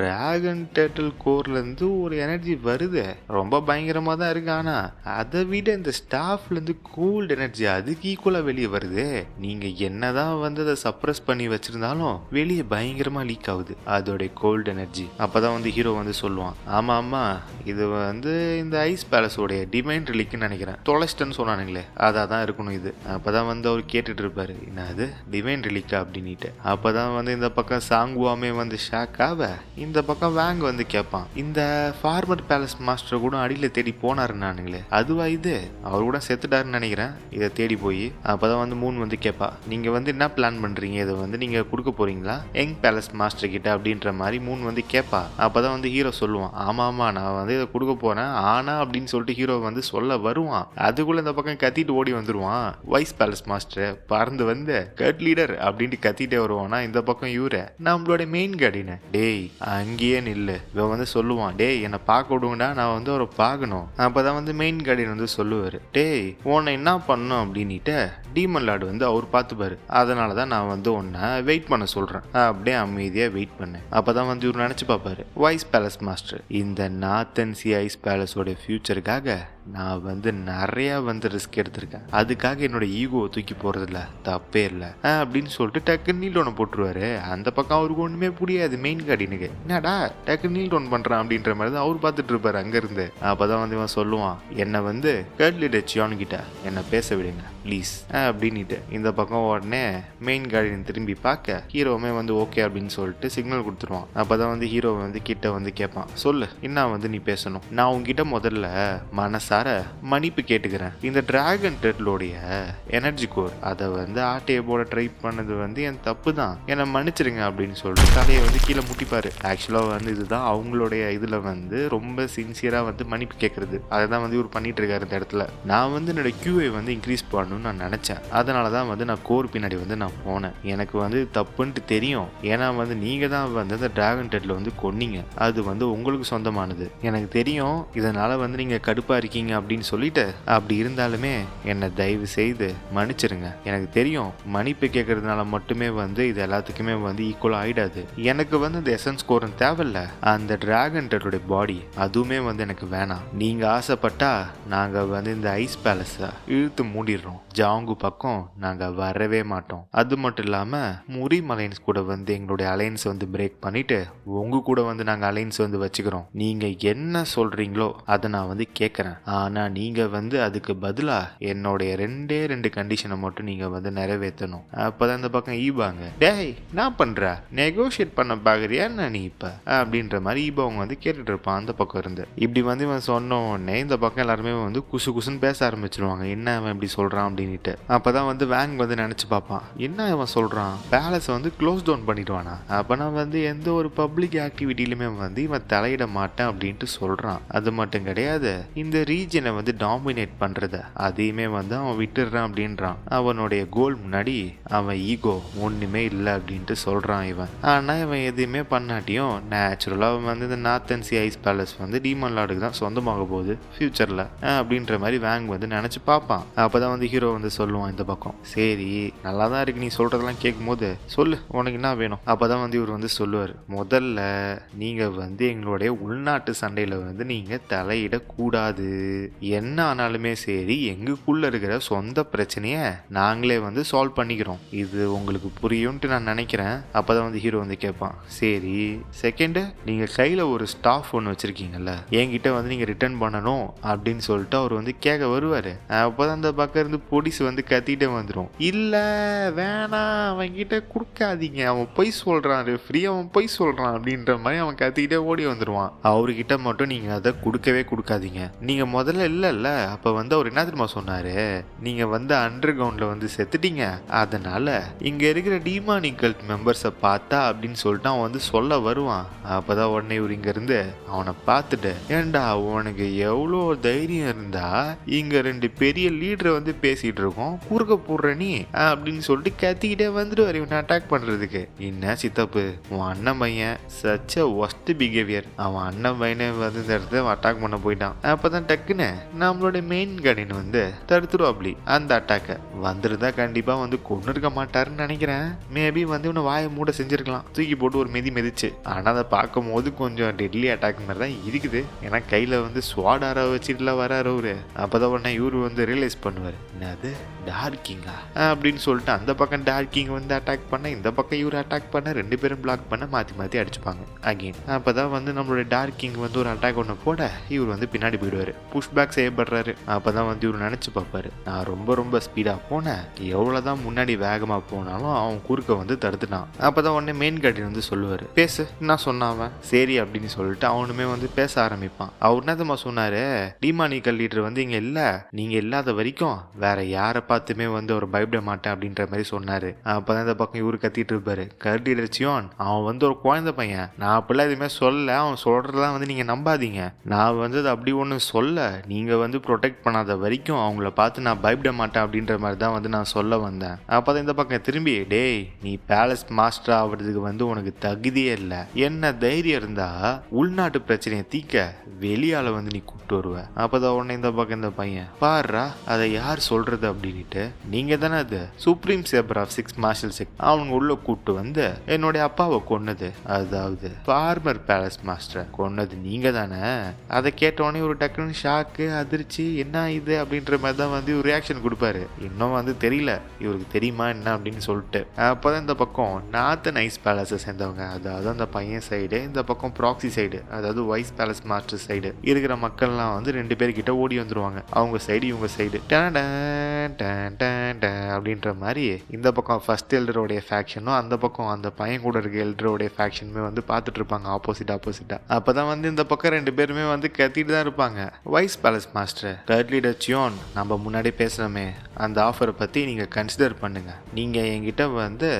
டிராகன் டேர்ட்டில் கோர்லேருந்து ஒரு எனர்ஜி வருது, ரொம்ப பயங்கரமாக தான் இருக்கு, ஆனால் அதை விட இந்த ஸ்டாஃப்லேருந்து கோல்டு எனர்ஜி அதுக்கு ஈக்குவலாக வெளியே வருது, நீங்கள் என்னதான் வந்து அதை சப்ரஸ் பண்ணி வச்சுருந்தாலும் வெளியே பயங்கரமாக லீக் ஆகுது அதோடைய கோல்டு எனர்ஜி. அப்போ தான் வந்து ஹீரோ வந்து சொல்லுவான், ஆமாம் ஆமாம் இது வந்து இந்த ஐஸ் பேலஸோடைய டிவைன் ரிலிக்குன்னு நினைக்கிறேன், தொலைஸ்டன்னு சொன்னானுங்களே அதாக தான் இருக்கணும் இது. அப்போ தான் வந்து அவர் கேட்டுட்டு இருப்பாரு, என்ன அது டிவைன் ரிலிக்கா அப்படின்ட்டு. அப்போ தான் வந்து இந்த பக்கம் சாங்குவாமே வந்து ஷாக் ஆக, இந்த பக்கம் வேங் வந்து கேட்பான், இந்த ஃபார்மர் பேலஸ் மாஸ்டர் கூட அடியில் தேடி போனாருன்னானுங்களே அதுவா இது, அவர் கூட செத்துட்டாருன்னு நினைக்கிறேன் இதை தேடி போய். அப்போ தான் வந்து மூன் வந்து கேட்பா, நீங்கள் வந்து என்ன பிளான் பண்ணுறீங்க, இதை வந்து நீங்கள் கொடுக்க போகிறீங்களா யங் பேலஸ் மாஸ்டர் கிட்ட அப்படின்ற மாதிரி மூன் வந்து கேட்பா. அப்போதான் வந்து ஹீரோ சொல்லுவான், ஆமாம் நான் வந்து இதை கொடுக்க போகிறேன் ஆனா அப்படின்னு சொல்லிட்டு ஹீரோ வந்து சொல்ல வருவான். அதுக்குள்ளே இந்த பக்கம் கத்திட்டு ஓடி வந்துடுவான் வைஸ் பேலஸ் மாஸ்டர், பறந்து வந்து கட் லீடர் அப்படின்ட்டு கத்திட்டே வருவானா. இந்த பக்கம் இவரை நம்மளோட மெயின் கார்டியன், டேய் அங்கேயே நில்லு, இவன் வந்து சொல்லுவான், டேய் என்னை பார்க்க விடுங்கடா நான் வந்து அவரை பார்க்கணும். அப்போதான் வந்து மெயின் கார்டியன் வந்து சொல்லுவார், டேய் உன்னை என்ன பண்ணணும் அப்படின்ட்டு டீமன் லார்டு வந்து அவர் பார்த்துப்பாரு, அதனால தான் நான் வந்து உன்னை வெயிட் பண்ண சொல்கிறேன், அப்படியே அமைதியாக வெயிட் பண்ணேன். அப்போ தான் வந்து இவர் நினச்சி பார்ப்பாரு, வைஸ் பேலஸ் மாஸ்டர் இந்த நார்த்தன் சி ஐஸ் பேலஸோட ஃபியூச்சருக்காக நான் வந்து நிறையா வந்து ரிஸ்க் எடுத்திருக்கேன், அதுக்காக என்னோட ஈகோவை தூக்கி போகிறதில்ல தப்பே இல்லை அப்படின்னு சொல்லிட்டு டக்குன்னு நீல் டவுன் போட்டுருவாரு. அந்த பக்கம் அவருக்கு ஒன்றுமே புரியாது மெயின் கார்டியனுக்கு, என்னடா டக்குன்னு நீல் டவுன் பண்ணுறான் அப்படின்ற மாதிரி தான் அவர் பார்த்துட்டு இருப்பாரு அங்கேருந்து. அப்போ தான் வந்து இவன் சொல்லுவான், என்னை வந்து கட்லிடச்சியான் கிட்ட என்னை பேச விடுங்க ப்ளீஸ் அப்படின்ட்டு. இந்த பக்கம் உடனே மெயின் கார்டியன் திரும்பி பார்க்க ஹீரோவுமே வந்து ஓகே அப்படின்னு சொல்லிட்டு சிக்னல் கொடுத்துருவான். அப்போ தான் வந்து ஹீரோ வந்து கிட்ட வந்து கேட்பான், சொல்லு என்ன வந்து நீ பேசணும், நான் உங்ககிட்ட முதல்ல மனசார மன்னிப்பு கேட்டுக்கிறேன், இந்த டிராகன் டெர்ட்டிலோடைய எனர்ஜி கோர் அதை வந்து ஆட்டையை போட ட்ரை பண்ணது வந்து என் தப்பு தான், என்னை மன்னிச்சிருங்க அப்படின்னு சொல்லிட்டு தலையை வந்து கீழே முட்டிப்பாரு. ஆக்சுவலாக வந்து இதுதான் அவங்களுடைய இதில் வந்து ரொம்ப சின்சியராக வந்து மன்னிப்பு கேட்கறது, அதை தான் வந்து இவர் பண்ணிட்டு இருக்காரு இந்த இடத்துல. நான் வந்து என்னோட கியூவை வந்து இன்க்ரீஸ் பண்ணணும்னு நான் நினச்சேன், அதனால தான் வந்து நான் கோர் பின்னாடி வந்து நான் போனேன், எனக்கு வந்து தப்புன்ட்டு தெரியும், ஏன்னா வந்து நீங்கள் தான் வந்து அந்த டிராகன் டெர்ட்டில் வந்து கொன்னீங்க, அது வந்து உங்களுக்கு சொந்தமானது எனக்கு தெரியும், இதனால் வந்து நீங்கள் கடுப்பாக இருக்கீங்க நீங்கள் அப்படின்னு சொல்லிட்டு அப்படி இருந்தாலுமே என்னை தயவு செய்து மன்னிச்சிருங்க. எனக்கு தெரியும் மன்னிப்பு கேட்கறதுனால மட்டுமே வந்து இது எல்லாத்துக்குமே வந்து ஈக்குவலாக ஆகிடாது. எனக்கு வந்து இந்த எசன்ஸ் கோரன் தேவையில்ல. அந்த டிராகன்டோட பாடி அதுவுமே வந்து எனக்கு வேணாம். நீங்கள் ஆசைப்பட்டா நாங்கள் வந்து இந்த ஐஸ் பேலஸை இழுத்து மூடிடுறோம். ஜாங்கு பக்கம் நாங்கள் வரவே மாட்டோம். அது மட்டும் இல்லாமல் முரீம் அலைன்ஸ் கூட வந்து எங்களுடைய அலைன்ஸ் வந்து பிரேக் பண்ணிட்டு உங்கள் கூட வந்து நாங்கள் அலைன்ஸ் வந்து வச்சுக்கிறோம். நீங்கள் என்ன சொல்கிறீங்களோ அதை நான் வந்து கேட்குறேன். ஆனால் நீங்கள் வந்து அதுக்கு பதிலாக என்னுடைய ரெண்டு கண்டிஷனை மட்டும் நீங்கள் வந்து நிறைவேற்றணும். அப்போ தான் இந்த பக்கம் ஈபாங்க, டேய் நான் பண்ணுற நெகோஷியேட் பண்ண பார்க்குறியா என்ன நீ இப்போ அப்படின்ற மாதிரி ஈபா அவங்க வந்து கேட்டுட்டு இருப்பான் அந்த பக்கம் இருந்து. இப்படி வந்து இவன் சொன்ன உடனே இந்த பக்கம் எல்லாருமே வந்து குசுன்னு பேச ஆரம்பிச்சிருவாங்க. என்ன அவன் இப்படி சொல்கிறான் அப்படின்ட்டு. அப்போ தான் வந்து வேங் வந்து நினச்சி பார்ப்பான், என்ன இவன் சொல்கிறான், பேலஸை வந்து க்ளோஸ் டவுன் பண்ணிடுவானா? அப்போ நான் வந்து எந்த ஒரு பப்ளிக் ஆக்டிவிட்டியிலுமே வந்து இவன் தலையிட மாட்டேன் அப்படின்ட்டு சொல்கிறான். அது மட்டும் கிடையாது, இந்த ரீஜனை வந்து டாமினேட் பண்ணுறத அதையுமே வந்து அவன் விட்டுடுறான் அப்படின்றான். அவனுடைய கோல் முன்னாடி அவன் ஈகோ ஒன்றுமே இல்லை அப்படின்ட்டு சொல்கிறான் இவன். ஆனால் இவன் எதுவுமே பண்ணாட்டியும் நேச்சுரலாக அவன் வந்து இந்த நார்த்தன் சி ஐஸ் பேலஸ் வந்து டீமன் லார்டுக்கு தான் சொந்தமாக போகுது ஃபியூச்சரில் அப்படின்ற மாதிரி வேங் வந்து நினச்சி பார்ப்பான். அப்போ தான் வந்து ஹீரோ வந்து சொல்லுவான் இந்த பக்கம், சரி நல்லா தான் இருக்கு நீ சொல்கிறதெல்லாம் கேட்கும்போது, சொல்லு உனக்கு என்ன வேணும். அப்போ தான் வந்து இவர் வந்து சொல்லுவார், முதல்ல நீங்கள் வந்து எங்களுடைய உள்நாட்டு சண்டையில் வந்து நீங்கள் தலையிடக்கூடாது. என்ன ஆனாலுமே சரி எங்களுக்குள்ளே இருக்கிற சொந்த பிரச்சனையை நாங்களே வந்து சால்வ் பண்ணிக்கிறோம். இது உங்களுக்கு புரியும்ட்டு நான் நினைக்கிறேன். அப்போ தான் வந்து ஹீரோ வந்து கேட்பான், சரி செகண்டு நீங்கள் கையில் ஒரு ஸ்டாஃப் ஒன்று வச்சுருக்கீங்கல்ல, என்கிட்ட வந்து நீங்கள் ரிட்டர்ன் பண்ணணும் அப்படின்னு சொல்லிட்டு அவர் வந்து கேட்க வருவார். அப்போ தான் அந்த பக்கம் இருந்து போலீஸ் வந்து கத்திட்டே வந்துடும், இல்லை வேணாம் அவன்கிட்ட கொடுக்காதீங்க, அவன் பொய் சொல்கிறான், ரெஃப்ரி அவன் பொய் சொல்கிறான் அப்படின்ற மாதிரி அவன் கத்திக்கிட்டே ஓடி வந்துடுவான். அவர்கிட்ட மட்டும் நீங்கள் அதை கொடுக்கவே கொடுக்காதீங்க. நீங்கள் முதல்ல இல்லைல்ல, அப்போ வந்து அவர் என்ன தெரியுமா சொன்னார், நீங்கள் வந்து அண்டர் கிரவுண்டில் வந்து செத்துட்டீங்க, அதனால் இங்கே இருக்கிற டீமானிக் கல்ட் மெம்பர்ஸை பார்த்தா அப்படின்னு சொல்லிட்டு அவன் வந்து சொல்ல வருவான். அப்போ தான் உடனே இவர் இங்கேருந்து அவனை பார்த்துட்டு, ஏண்டா உனக்கு எவ்வளோ தைரியம் இருந்தா இங்கே 2 பெரிய லீடரை வந்து பேசிகிட்டு இருக்கோம், குறுக்க போடுற நீ அப்படின்னு சொல்லிட்டு கத்திக்கிட்டே வந்துடுவார் இவனை அட்டாக் பண்ணுறதுக்கு. என்ன சித்தப்பு, உன் அண்ணன் பையன் சச் அ ஒஸ்ட் பிஹேவியர், அவன் அண்ணன் பையனை வந்து இந்த இடத்த அட்டாக் பண்ண போயிட்டான். அப்போ தான் டக்குன்னு நம்மளோட மெயின் கார்டின் வந்து தடுத்துருவாப்லி அந்த அட்டாக்கை. வந்துருந்தா கண்டிப்பாக வந்து கொண்டு இருக்க மாட்டாருன்னு நினைக்கிறேன். மேபி வந்து இவனை வாயை மூட செஞ்சுருக்கலாம், தூக்கி போட்டு ஒரு மிதிச்சு. ஆனால் அதை பார்க்கும் போது கொஞ்சம் டெட்லி அட்டாக் மாதிரி தான் இருக்குது. ஏன்னா கையில் வந்து ஸ்வாட் ஆர வச்சுட்டுலாம் வராரு அவரு. அப்போ தான் உடனே இவரு வந்து ரியலைஸ் பண்ணுவார், என்னது டார்க்கிங்கா அப்படின்னு சொல்லிட்டு அந்த பக்கம் டார்க்கிங் வந்து அட்டாக் பண்ண, இந்த பக்கம் இவர் அட்டாக் பண்ண, 2 பேரும் பிளாக் பண்ண மாற்றி அடிச்சுப்பாங்க அகெயின். அப்போ தான் வந்து நம்மளுடைய டார்க்கிங் வந்து ஒரு அட்டாக் ஒன்று போட இவர் வந்து பின்னாடி போயிடுவார், புஷ் பேக் செய்யப்படுறாரு. அப்போ தான் வந்து இவர் நினச்சி பார்ப்பாரு, நான் ரொம்ப ஸ்பீடாக போனேன், எவ்வளோதான் முன்னாடி வேகமாக போனாலும் அவன் குறுக்க வந்து தடுத்துட்டான். அப்போ தான் உடனே மெயின் கார்டின் வந்து சொல்லுவார், பேசு என்ன சொன்னாவன், சரி அப்படின்னு சொல்லிட்டு அவனுமே வந்து பேச ஆரம்பிப்பான். அவர் என்னதம்மா சொன்னார், டீமானிக்கல் லீடர் வந்து இங்கே இல்லை, நீங்கள் இல்லாத வரைக்கும் வேற யாரை பார்த்துமே வந்து அவர் பயப்பட மாட்டேன் அப்படின்ற மாதிரி சொன்னார். அப்போ தான் இந்த பக்கம் இவரு கத்திட்டு இருப்பாரு, கர்டிடர் சியோன் அவன் வந்து ஒரு குழந்தை பையன், நான் அப்படிலாம் எதுவுமே சொல்ல, அவன் சொல்கிறதெல்லாம் வந்து நீங்கள் நம்பாதீங்க, நான் வந்து அது அப்படி ஒன்று சொல்ல, நீங்கள் வந்து ப்ரொடெக்ட் பண்ணாத வரைக்கும் அவங்கள பார்த்து நான் பயப்பட மாட்டேன் அப்படின்ற மாதிரி தான் வந்து நான் சொல்ல வந்தேன். அப்போ தான் இந்த பக்கம் திரும்பி, டேய் நீ பேலஸ் மாஸ்டர் ஆகிறதுக்கு வந்து உனக்கு தகுதியே இல்லை, என்ன தைரியம் இருந்தா உள்நாட்டு பிரச்சனையை தீக்க வெளியால வந்து நீ கூப்பிட்டு வருவ. அப்போதான் உடனே இந்த பக்கம் இந்த பையன், பாருடா அதை யார் சொல்றது அப்படின்ட்டு, நீங்க தானே அது supreme saber of 6 marshal sect, அவங்க உள்ள கூப்பிட்டு வந்து என்னுடைய அப்பாவை கொன்னது, அதாவது ஃபார்மர் பேலஸ் மாஸ்டர் கொன்னது நீங்க தானே. அதை கேட்டோடனே ஒரு டக்குன்னு ஷாக்கு அதிர்ச்சி, என்ன இது அப்படின்ற மாதிரி தான் வந்து ஒரு ரியாக்ஷன் கொடுப்பாரு. இன்னும் வந்து தெரியல இவருக்கு தெரியுமா என்ன அப்படின்னு சொல்லிட்டு. அப்போதான் இந்த பக்கம் நார்த்தன் ஐஸ் பேலஸை சேர்ந்தவங்க, அதாவது அந்த பையன் சைடு, இந்த பக்கம் ப்ராக்ஸி சைடு, அதாவது வைஸ் பேலஸ் மாஸ்டர் சைடு இருக்கிற மக்கள்லாம் வந்து 2 பேர்கிட்ட ஓடி வந்துருவாங்க. அவங்க சைடு இவங்க சைடு அப்படின்ற மாதிரி இந்த பக்கம் ஃபர்ஸ்ட் எல்டரோடைய ஃபேக்ஷனும் அந்த பக்கம் அந்த பையன் கூட இருக்க எல்டரோடைய ஃபேக்ஷனுமே வந்து பார்த்துட்டு இருப்பாங்க ஆப்போசிட்டா. அப்போதான் வந்து இந்த பக்கம் 2 பேருமே வந்து கத்திட்டு தான் இருப்பாங்க. வைஸ் பேலஸ் மாஸ்டர் கர்ட்லீடர் சியோன், நம்ம முன்னாடி பேசுகிறோமே அந்த ஆஃபரை பற்றி நீங்கள் கன்சிடர் பண்ணுங்கள். நீங்கள் என்கிட்ட வந்து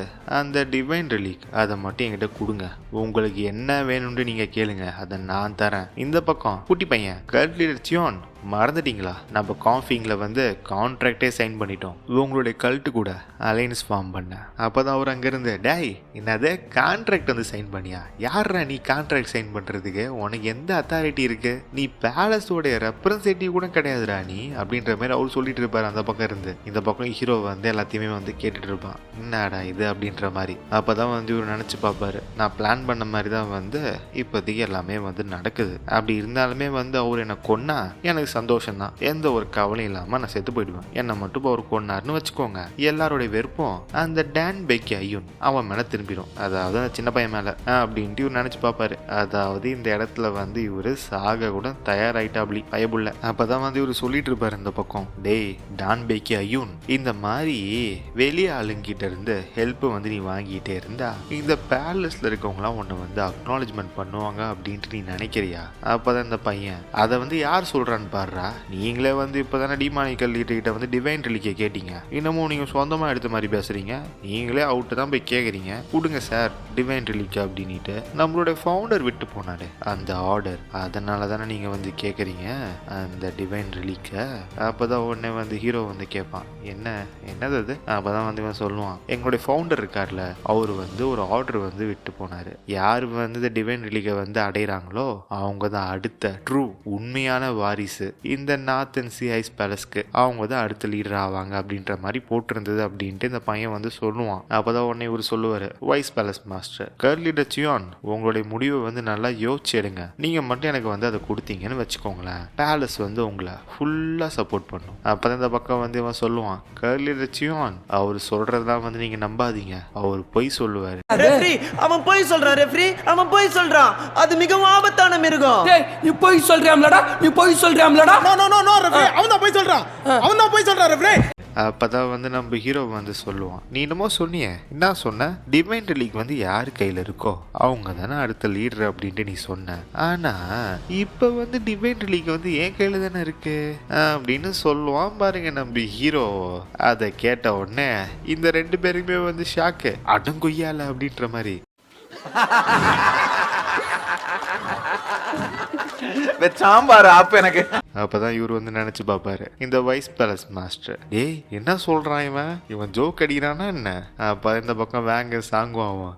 அந்த டிவைன் ரிலீக் அதை மட்டும் என்கிட்ட கொடுங்க. உங்களுக்கு என்ன வேணும்னு நீங்கள் கேளுங்க, அதை நான் தரேன். இந்த பக்கம் குட்டி பையன் கல்ட் லீடர் சியோன், மறந்துட்டீங்களா? நம்ம கான்ஃபிங்கில் வந்து கான்ட்ராக்டே சைன் பண்ணிட்டோம். உங்களுடைய கல்ட்டு கூட அலைன்ஸ் ஃபார்ம் பண்ண. அப்போ தான் அவர் அங்கேருந்து, டேய் என்னது கான்ட்ராக்ட் வந்து சைன் பண்ணியா? யாரா நீ கான்ட்ராக்ட் சைன் பண்ணுறதுக்கு? உனக்கு எந்த அத்தாரிட்டி இருக்குது? நீ பேலஸோடைய ரெப்ரசன்டேட்டிவ் கூட கிடையாதுடா நீ, அப்படின்ற மாதிரி அவர் சொல்லிட்டு இருப்பார் அந்த பக்கம் இருந்து. இந்த பக்கம் ஹீரோ வந்து எல்லாத்தையுமே வந்து கேட்டுட்டு இருப்பான், என்னடா இது அப்படின்ற மாதிரி. அப்போ தான் வந்து இவர் நினச்சி பார்ப்பாரு, நான் பிளான் பண்ண மாதிரி தான் வந்து இப்போதைக்கு எல்லாமே வந்து நடக்குது. அப்படி இருந்தாலுமே வந்து அவர் என்னை கொன்னா எனக்கு சந்தோஷம் தான், எந்த ஒரு கவலையும் இல்லாமல் நான் செத்து போயிடுவேன். என்னை மட்டும் அவர் கொன்னார்னு வச்சுக்கோங்க, எல்லாருடைய வெறுப்பும் அந்த டான் பேக்கி ஐயூன் அவன் மேலே திரும்பிடும், அதாவது அந்த சின்ன பையன் மேலே அப்படின்ட்டு இவர் நினச்சி பார்ப்பாரு. அதாவது இந்த இடத்துல வந்து இவர் சாக கூட தயாராயிட்டாப்ளி பயபுள்ள. அப்போதான் வந்து இவர் சொல்லிட்டு இருப்பாரு இந்த பக்கம், டேய் டான் பேக்கி ஐயூன், இந்த மாதிரி வெளியே ஆளுங்கிட்ட இருந்து ஹெல்ப் வந்து நீ வாங்கிட்டே இருந்தா இந்த பேலஸ்ல இருக்கவங்களாம் உன்னை வந்து அக்னாலஜ்மெண்ட் பண்ணுவாங்க அப்படின்ட்டு நீ நினைக்கிறியா? அப்போதான் இந்த பையன், அதை வந்து யார் சொல்றான்னு பாரு, நீங்களே வந்து இப்பதானே டிமானிக்கல் கிட்ட வந்து டிவைன் ரிலீக்கை கேட்டீங்க, இன்னமும் நீங்க சொந்தமா எடுத்த மாதிரி பேசுறீங்க, நீங்களே அவுட்டு தான் போய் கேட்குறீங்க, கொடுங்க சார் டிவைன் ரிலீக் அப்படின்ட்டு நம்மளுடைய ஃபவுண்டர் விட்டு போனாரு அந்த ஆர்டர், அதனால தானே நீங்க வந்து கேட்குறீங்க அந்த டிவைன் ரிலீக்கை. அப்போதான் உடனே வந்து ஹீரோ வந்து கேட்பான், என்னது அது? அப்போதான் வந்து இவன் சொல்லுவான், எங்களுடைய ஃபவுண்டர் இருக்கார்ல, அவர் வந்து ஒரு ஆர்டர் வந்து விட்டு போனாரு, யார் வந்து இந்த டிவைன் ரிலீக்கை வந்து அடைகிறாங்களோ அவங்க தான் அடுத்த ட்ரூ உண்மையான வாரிசு இந்த நார்த் அண்ட் சி ஐஸ் பேலஸ்க்கு, அவங்க தான் அடுத்த லீடர் ஆவாங்க அப்படின்ற மாதிரி போட்டிருந்தது அப்படின்ட்டு இந்த பையன் வந்து சொல்லுவான். அப்போதான் உடனே இவர் சொல்லுவார், vice palace master guard leader சியோன், உங்களுடைய முடிவை வந்து நல்லா யோசிச்சு எடுங்க, நீங்க மட்டும் எனக்கு வந்து அதை கொடுத்தீங்கன்னு வச்சுக்கோங்களேன், பேலஸ் வந்து உங்களை ஃபுல்லா சப்போர்ட் பண்ணும். அப்பதான் இந்த பக்கம் வந்து இவன் சொல்லுவான், கர்ட் லீடர் சியோன் அவர் சொல்றதெல்லாம் வந்து நீங்க நம்பாதீங்க, அவர் பொய் சொல்லுவாரு. அவன் பொய் சொல்றான் ரெஃப்ரி, அவன் பொய் சொல்றான், அது மிகவும் ஆபத்தான மிருகம். நீ பொய் சொல்றியாம்லடா, நீ பொய் சொல்றியாம்லடா. நோ ரெஃப்ரி, அவன் தான் போய் சொல்றான் ரெஃப்ரி. அப்பதான் வந்து நம்ம ஹீரோ வந்து சொல்லுவான், நீ என்னமோ சொன்னியே, என்ன சொன்ன? டிவைன் ரிலீக் வந்து யார் கையில் இருக்கோ அவங்க தானே அடுத்த லீடர் அப்படின்ட்டு நீ சொன்ன, ஆனா இப்போ வந்து டிவைன் ரிலீக் வந்து என் கையில தானே இருக்கு அப்படின்னு சொல்லுவான் பாருங்க நம்ம ஹீரோ. அதை கேட்ட உடனே இந்த ரெண்டு பேருக்குமே வந்து ஷாக்கு, அடங்கொய்யால அப்படின்ற மாதிரி. சாம்பார் ஆப் எனக்கு. அப்பதான் இவர் வந்து நினைச்சு பார்ப்பாரு, இந்த வைஸ் பேலஸ் மாஸ்டர், ஏய் என்ன சொல்றான் இவன் ஜோக் அடிக்கிறானா என்ன? அப்ப இந்த பக்கம் வேங்க சாங்குவான்,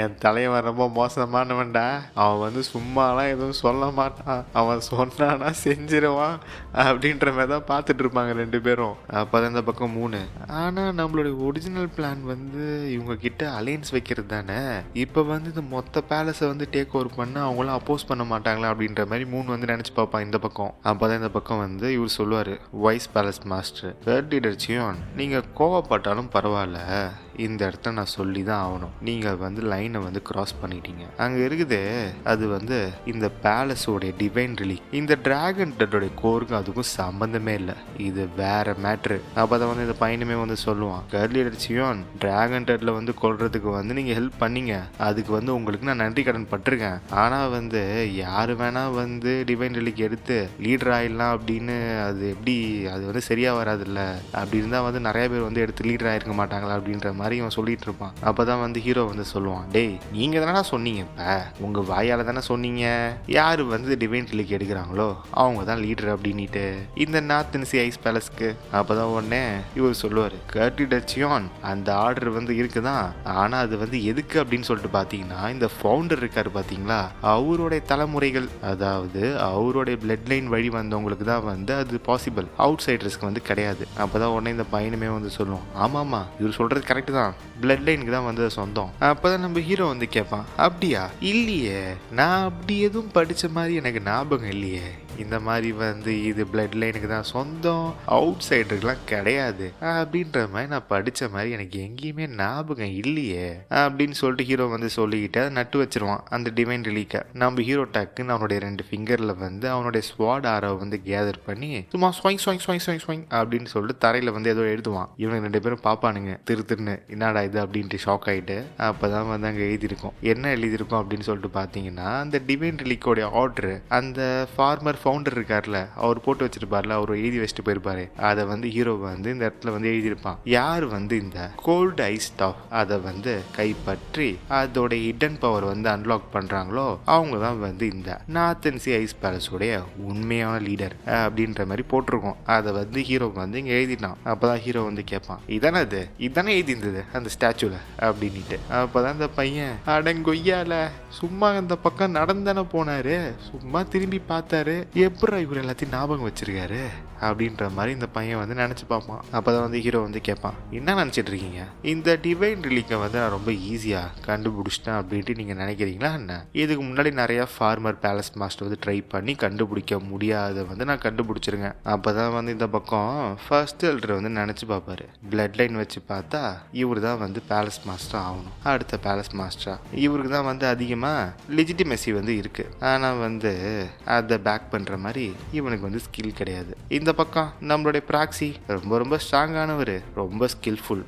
என் தலைவன் ரொம்ப மோசமானவன்டா, அவன் வந்து சும்மாலாம் எதுவும் சொல்ல மாட்டான், அவன் சொன்னானா செஞ்சிருவான் அப்படின்ற மாதிரி தான் பார்த்துட்டு இருப்பாங்க ரெண்டு பேரும். அப்பதான் இந்த பக்கம் 3, ஆனா நம்மளுடைய ஒரிஜினல் பிளான் வந்து இவங்க கிட்ட அலையன்ஸ் வைக்கிறது தானே, இப்ப வந்து இந்த மொத்த பேலஸை வந்து டேக் ஓவர் பண்ண அவங்களாம் அப்போஸ் பண்ண மாட்டாங்களா அப்படின்ற மாதிரி 3 வந்து நினைச்சு பார்ப்பான் இந்த பக்கம். அப்பதான் இந்த பக்கம் வந்து இவர் சொல்லுவாரு, vice palace master guard leader சியோன், நீங்க கோவப்பட்டாலும் பரவாயில்ல, இந்த இடத்த நான் சொல்லி தான் ஆகணும், நீங்கள் வந்து லைனை வந்து கிராஸ் பண்ணிட்டீங்க, அங்கே இருக்குது அது வந்து இந்த பேலஸோடைய டிவைன் ரிலீக், இந்த டிராகன் டெட்டோடைய கோருக்கு அதுக்கும் சம்பந்தமே இல்லை, இது வேற மேட்ரு. அப்போ தான் வந்து இந்த பையனுமே வந்து சொல்லுவான், கர்ட் லீடர் சியோன், டிராகன் டெட்டில் வந்து கொள்றதுக்கு வந்து நீங்கள் ஹெல்ப் பண்ணீங்க, அதுக்கு வந்து உங்களுக்கு நான் நன்றி கடன் பட்டிருக்கேன், ஆனால் வந்து யார் வேணா வந்து டிவைன் ரிலீக் எடுத்து லீடர் ஆயிடலாம் அப்படின்னு அது எப்படி, அது வந்து சரியாக வராதுல்ல, அப்படி இருந்தால் வந்து நிறைய பேர் வந்து எடுத்து லீடர் ஆயிருக்க மாட்டாங்களா அப்படின்ற மாதிரி இவன் சொல்லிட்டு இருப்பான். அப்பதான் வந்து ஹீரோ வந்து சொல்லுவான், டேய் நீங்க தானே சொன்னீங்க, இப்ப உங்க வாயால தானே சொன்னீங்க யாரு வந்து டிவைன் ரிலீக் எடுக்கிறாங்களோ அவங்க தான் லீடர் அப்படின்ட்டு இந்த நார்த் அண்ட் சி ஐஸ் பேலஸ்க்கு. அப்பதான் உடனே இவர் சொல்லுவாரு, கர்ட் லீடர் சியோன், அந்த ஆர்டர் வந்து இருக்குதான், ஆனா அது வந்து எதுக்கு அப்படின்னு சொல்லிட்டு பாத்தீங்கன்னா இந்த ஃபவுண்டர் இருக்காரு பாத்தீங்களா, அவருடைய தலைமுறைகள், அதாவது அவருடைய பிளட் லைன் வழி வந்தவங்களுக்கு தான் வந்து அது பாசிபிள், அவுட் சைடர்ஸ்க்கு வந்து கிடையாது. அப்பதான் உடனே இந்த பையனுமே வந்து சொல்லுவோம், ஆமாமா இவர் சொல்றது கரெக்ட் தான், பிளட் லைனுக்கு தான் வந்து சொந்தம். அப்பதான் நம்ம ஹீரோ வந்து கேட்பான், அப்படியா? இல்லையே, நான் அப்படி எதுவும் படிச்ச மாதிரி எனக்கு ஞாபகம் இல்லையே, இந்த மாதிரி வந்து இது பிளட் லைனுக்கு தான் சொந்தம், அவுட் சைடருக்குலாம் கிடையாது அப்படின்ற மாதிரி நான் படிச்ச மாதிரி எனக்கு எங்கேயுமே ஞாபகம் இல்லையே அப்படின்னு சொல்லிட்டு ஹீரோ வந்து சொல்லிக்கிட்டு அதை நட்டு வச்சிருவான் அந்த டிவைன் ரிலீக்கை. நம்ம ஹீரோ டக்குன்னு அவனுடைய 2 ஃபிங்கர்ல வந்து அவனுடைய ஸ்வாட் ஆரவை வந்து கேதர் பண்ணி சும்மா ஸ்வாங் ஸ்வாங் ஸ்வாங் ஸ்வாங் ஸ்வாங் அப்படின்னு சொல்லிட்டு தரையில வந்து ஏதோ எழுதுவான். இவனுக்கு 2 பேரும் பாப்பானுங்க திருன்னு, என்னடா இது அப்படின்ட்டு ஷாக் ஆகிட்டு. அப்போதான் வந்து அங்கே எழுதியிருக்கோம், என்ன எழுதியிருக்கோம் அப்படின்னு சொல்லிட்டு பார்த்தீங்கன்னா, அந்த டிவைன் ரிலீக்கோடைய ஆர்டர் அந்த ஃபார்மர் ஃபவுண்டர் இருக்கார்ல, அவர் போட்டு வச்சிருப்பார்ல, அவர் எழுதி வச்சுட்டு போயிருப்பாரு. அதை வந்து ஹீரோ வந்து இந்த இடத்துல வந்து எழுதியிருப்பான். யார் வந்து இந்த கோல்டு ஐஸ் ஸ்டாஃப் அதை வந்து கைப்பற்றி அதோட ஹிடன் பவர் வந்து அன்லாக் பண்றாங்களோ அவங்க தான் வந்து இந்த நார்த்தன் சி ஐஸ் பேலஸோடைய உண்மையான லீடர் அப்படின்ற மாதிரி போட்டிருக்கோம். அதை வந்து ஹீரோ வந்து இங்க எழுதிட்டான். அப்பதான் ஹீரோ வந்து கேட்பான், இதானே எழுதி இருந்தது அந்த ஸ்டாச்சுல அப்படின்ட்டு. அப்பதான் இந்த பையன், அடங்கொய்யால சும்மா அந்த பக்கம் நடந்தானே போனாரு, சும்மா திரும்பி பார்த்தாரு, எப்படா இவர் எல்லாத்தையும் ஞாபகம் வச்சிருக்காரு அப்படின்ற மாதிரி இந்த பையன் வந்து நினைச்சு பார்ப்பான். அப்பதான் வந்து ஹீரோ வந்து கேட்பான், என்ன நினைச்சிட்டு இருக்கீங்க? இந்த டிவைன் ரிலீக்கை வந்து நான் ரொம்ப ஈஸியா கண்டுபிடிச்சிட்டேன் அப்படின்ட்டு நீங்க நினைக்கிறீங்களா என்ன? இதுக்கு முன்னாடி நிறைய ஃபார்மர் பேலஸ் மாஸ்டர் வந்து ட்ரை பண்ணி கண்டுபிடிக்க முடியாத வந்து நான் கண்டுபிடிச்சிருங்க. அப்பதான் வந்து இந்த பக்கம் ஃபர்ஸ்ட் எல்டர் வந்து நினைச்சு பார்ப்பாரு. பிளட் லைன் வச்சு பார்த்தா இவர் தான் வந்து பேலஸ் மாஸ்டர் ஆகணும், அடுத்த பேலஸ் மாஸ்டரா. இவருக்கு தான் வந்து அதிகமா லெஜிட்டிமசி வந்து இருக்கு, ஆனா வந்து அதை பேக் பண்ற மாதிரி இவனுக்கு வந்து ஸ்கில் கிடையாது. இந்த பக்கம் நம்மளுடைய ப்ராக்சி ரொம்ப ரொம்ப ஸ்ட்ராங்கானவர், ரொம்ப ஸ்கில்ஃபுல்.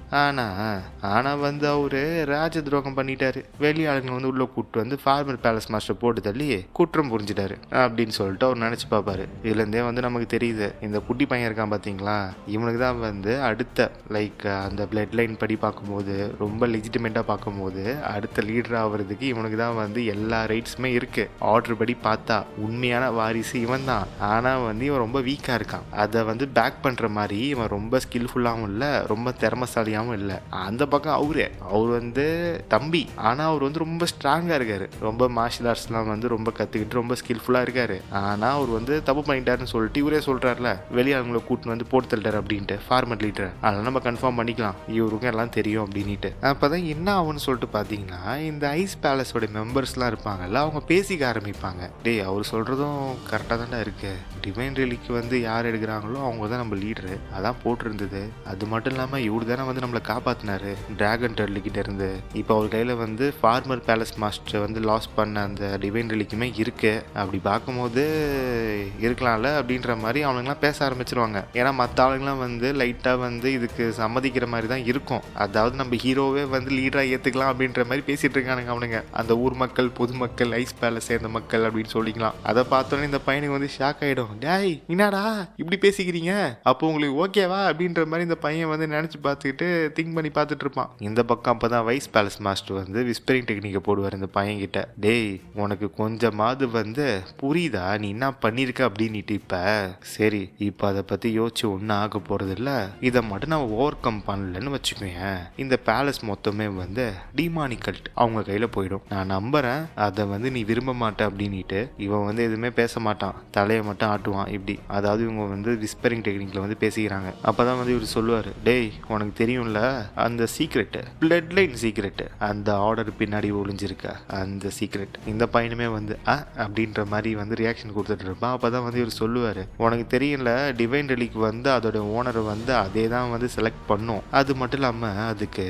ஆனா வந்து அவரு ராஜ துரோகம் பண்ணிட்டாரு. வெளி ஆளுங்க வந்து உள்ள கூப்பிட்டு வந்து ஃபார்மர் பேலஸ் மாஸ்டர் போட்டு தள்ளி குற்றம் புரிஞ்சிட்டாரு அப்படின்னு சொல்லிட்டு அவர் நினைச்சு பார்ப்பாரு. இதுல இருந்தே வந்து நமக்கு தெரியுது, இந்த குட்டி பையன் இருக்கான் பாத்தீங்களா, இவனுக்கு தான் வந்து அடுத்த லைக் அந்த பிளட் லைன் படி பார்க்கும்போது, ரொம்ப லெஜிட்டிமேட்டா பார்க்கும்போது அடுத்த லீடர் ஆகிறதுக்கு இவனுக்கு தான் வந்து எல்லா ரைட்ஸுமே இருக்கு. ஆர்டர் படி பார்த்தா உண்மையான வாரிசு இவன் தான். ஆனா வந்து இவன் ரொம்ப வீக்கா இருக்கான். அதை வந்து பேக் பண்ற மாதிரி இவன் ரொம்ப ஸ்கில்ஃபுல்லாகவும் இல்லை, ரொம்ப திறமசாலியாகவும் இல்லை. அந்த பக்கம் அவர் வந்து தம்பி, ஆனா அவர் வந்து ரொம்ப ஸ்ட்ராங்கா இருக்காரு, ரொம்ப மார்ஷியல் ஆர்ட்ஸ்லாம் வந்து ரொம்ப கத்துக்கிட்டு ரொம்ப ஸ்கில்ஃபுல்லா இருக்காரு. ஆனா அவர் வந்து தப்பு பண்ணிட்டாருன்னு சொல்லிட்டு இவரே சொல்றாருல, வெளியாளங்களை கூட்டு வந்து போட்டு தள்ளிட்டாரு அப்படின்ட்டு ஃபார்மர் லீடர். அதெல்லாம் நம்ம கன்ஃபார்ம் பண்ணிக்கலாம், இவருக்கும் எல்லாம் தெரியும் அப்படின்ட்டு. அப்பதான் என்ன ஆகும்னு சொல்லிட்டு பாத்தீங்கன்னா, இந்த ஐஸ் பேலஸோட மெம்பர்ஸ்லாம் இருப்பாங்கல்ல, அவங்க பேசிக்க ஆரம்பிப்பாங்க. டேய், அவர் சொல்றதும் கரெக்டா தான்டா இருக்கு, டிவைன் ரிலீக்கு வந்து யார் எடுக்கிறாங்களோ அவங்க தான் நம்ம லீடரு, அதான் போட்டிருந்தது. அது மட்டும் இல்லாம இவரு தானே வந்து நம்மளை காப்பாத்தினாரு டிராகன் டர்லி கிட்ட இருந்து. இப்போ அவர் கையில வந்து ஃபார்மர் பேலஸ் மாஸ்டர் வந்து லாஸ் பண்ண அந்த டிவைன் ரிலீக்குமே இருக்கு. அப்படி பார்க்கும்போது இருக்கலாம்ல அப்படின்ற மாதிரி அவனுங்களாம் பேச ஆரம்பிச்சிருவாங்க. ஏன்னா மற்ற ஆளுங்களாம் வந்து லைட்டா வந்து இதுக்கு சம்மதிக்கிற மாதிரி தான் இருக்கும். அதாவது நம்ம ஹீரோவே வந்து லீடரா ஏத்துக்கலாம் அப்படின்ற மாதிரி பேசிட்டு இருக்கானுங்க அவனுங்க, அந்த ஊர் மக்கள், பொதுமக்கள், ஐஸ் பேலஸ் சேர்ந்த மக்கள் அப்படின்னு சொல்லிக்கலாம். அதை பார்த்தோன்னே இந்த பையனுக்கு வந்து ஷாக் ஆயிடும். டேய், என்னடா இப்படி பேசிக்கிறீங்க, அப்போ உங்களுக்கு ஓகேவா அப்படின்ற மாதிரி இந்த பையன் வந்து நினைச்சு பார்த்துக்கிட்டு திங்க் பண்ணி பார்த்துட்டு இருப்பான். இந்த பக்கம் அப்பதான் வைஸ் பேலஸ் மாஸ்டர் வந்து விஸ்பரிங் டெக்னிக்கை போடுவார் இந்த பையன் கிட்ட. டேய், உனக்கு கொஞ்சமாவது வந்து புரியுதா நீ என்ன பண்ணிருக்க அப்படின்னுட்டு. இப்ப சரி, இப்ப அதை பத்தி யோசிச்சு ஒன்னும் ஆக போறது இல்ல, இதை மட்டும் நம்ம ஓவர் கம் பண்ணலன்னு வச்சுக்கோங்க, இந்த பேலஸ் மொத்தமே வந்து டிமானிகல்ட் அவங்க கையில போயிடும். நான் நம்புறேன் அதை வந்து நீ விரும்ப மாட்ட அப்படின்னுட்டு. இவன் வந்து எதுவுமே பேச மாட்டான், தலையை மட்டும் ஆட்டுவான் இப்படி. அதாவது இவங்க வந்து விஸ்பரிங் டெக்னிக்ல வந்து பேசிக்கிறாங்க. அப்பதான் வந்து இவர் சொல்லுவாரு, டேய், உனக்கு தெரியும்ல அந்த சீக்ரெட், பிளட் லைன் சீக்ரெட், அந்த ஆர்டர் பின்னாடி ஒளிஞ்சிருக்க அந்த சீக்ரெட். இந்த பையனுமே வந்து அப்படின்ற மாதிரி வந்து ரியாக்ஷன் கொடுத்துட்டு இருப்பான். அப்பதான் வந்து இவர் சொல்லுவாரு, உனக்கு தெரியல, டிவைன் ரிலீக் வந்து அதோட ஓனரை வந்து அதே தான் வந்து செலக்ட் பண்ணும். அது மட்டும் இல்லாம அதுக்கு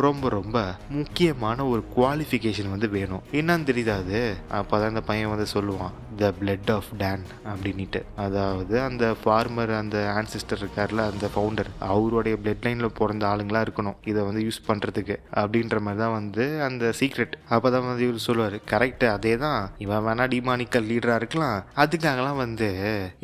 ரொம்ப ரொம்ப முக்கியமான ஒரு குவாலிஃபிகேஷன் வந்து வேணும். என்னன்னு தெரியுது? அப்பதான் இந்த பையன் வந்து சொல்லுவான், த பிளட் ஆஃப் டான் அப்படின்ட்டு. அதாவது அந்த ஃபார்மர், அந்த ஆன்சிஸ்டர் இருக்கார்ல, அந்த ஃபவுண்டர், அவருடைய பிளட் லைன்ல பிறந்த ஆளுங்களா இருக்கணும் இதை வந்து யூஸ் பண்றதுக்கு அப்படின்ற மாதிரி தான் வந்து அந்த சீக்ரெட். அப்பதான் வந்து இவர் சொல்லுவாரு, கரெக்ட், அதே தான், இவன் வேணா டிமானிக்கல் லீடரா இருக்கலாம், அதுக்காகலாம் வந்து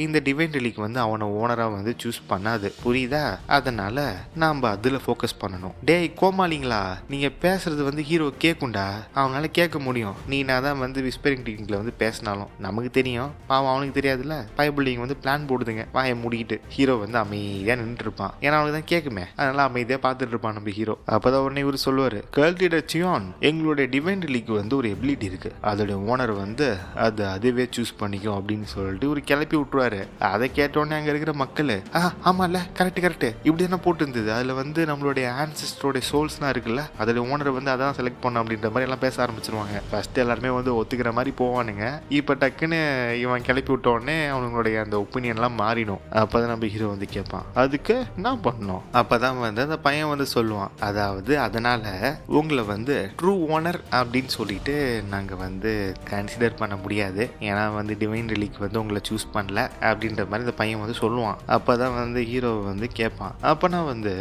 இந்த டிவைன் ரிலீக் வந்து அவனை ஓனரா வந்து சூஸ் பண்ணாது, புரியுதா? அதனால நாம அதுல ஃபோக்கஸ் பண்ணணும். டேய் கோமாளிங்களா, நீங்க பேசுறது வந்து ஹீரோ கேட்கும்டா, அவனால கேட்க முடியும். நீ நான் தான் வந்து விஸ்பரிங் டெக்னிக்ல வந்து பேசினாலும் நமக்கு தெரியும், பாவம் அவனுக்கு தெரியாதுல்ல. பைபிள்டிங் வந்து பிளான் போடுதுங்க, வாயை மூடிக்கிட்டு. ஹீரோ வந்து அமைதியா நின்று இருப்பான், ஏன்னா அவனுக்கு தான் கேட்குமே, அதனால அமைதியா பார்த்துட்டு இருப்பான் நம்ம ஹீரோ. அப்பதான் உடனே இவர் சொல்லுவாரு, கர்ல்டிடர் சியான், எங்களுடைய டிவைன் ரிலீக்கு வந்து ஒரு எபிலிட்டி இருக்கு, அதோட ஓனர் வந்து அதுவே சூஸ் பண்ணிக்கும் அப்படின்னு சொல்லிட்டு ஒரு கிளப்பி விட்டுருவாரு. அதை கேட்டோடனே அங்க இருக்கிற மக்கள், ஆமால, கரெக்ட் இப்படி தானே போட்டு இருந்தது, அதுல வந்து நம்மளுடைய ஆன்செஸ்டரோட சோல்ஸ்லாம் இருக்குல்ல, அதோட ஓனர் வந்து அதான் செலக்ட் பண்ண அப்படின்ற மாதிரி எல்லாம் பேச ஆரம்பிச்சிருவாங்க. ஃபர்ஸ்ட் எல்லாருமே வந்து ஒத்துக்கிற மாதிரி போவானுங்க. இப்ப டக்குன்னு இவன் கிளப்பி விட்ட உடனே அவனுங்களுடைய அந்த ஒப்பீனியன்லாம் மாறிடும். அப்பதான் நம்ம ஹீரோ வந்து கேட்பான், அதுக்கு என்ன பண்ணணும்? அப்பதான் வந்து அந்த பையன் வந்து சொல்லுவான், அதாவது அதனால உங்களை வந்து ட்ரூ ஓனர் அப்படின்னு சொல்லிட்டு நாங்க வந்து கன்சிடர் பண்ண முடியாது, ஏன்னா வந்து டிவைன் ரிலீக் வந்து உங்களை சூஸ் பண்ணல அப்படின்ற மாதிரி இந்த பையன் வந்து சொல்லுவான். அப்பதான் வந்து ஹீரோ வந்து கேட்பான், அப்பனா வந்து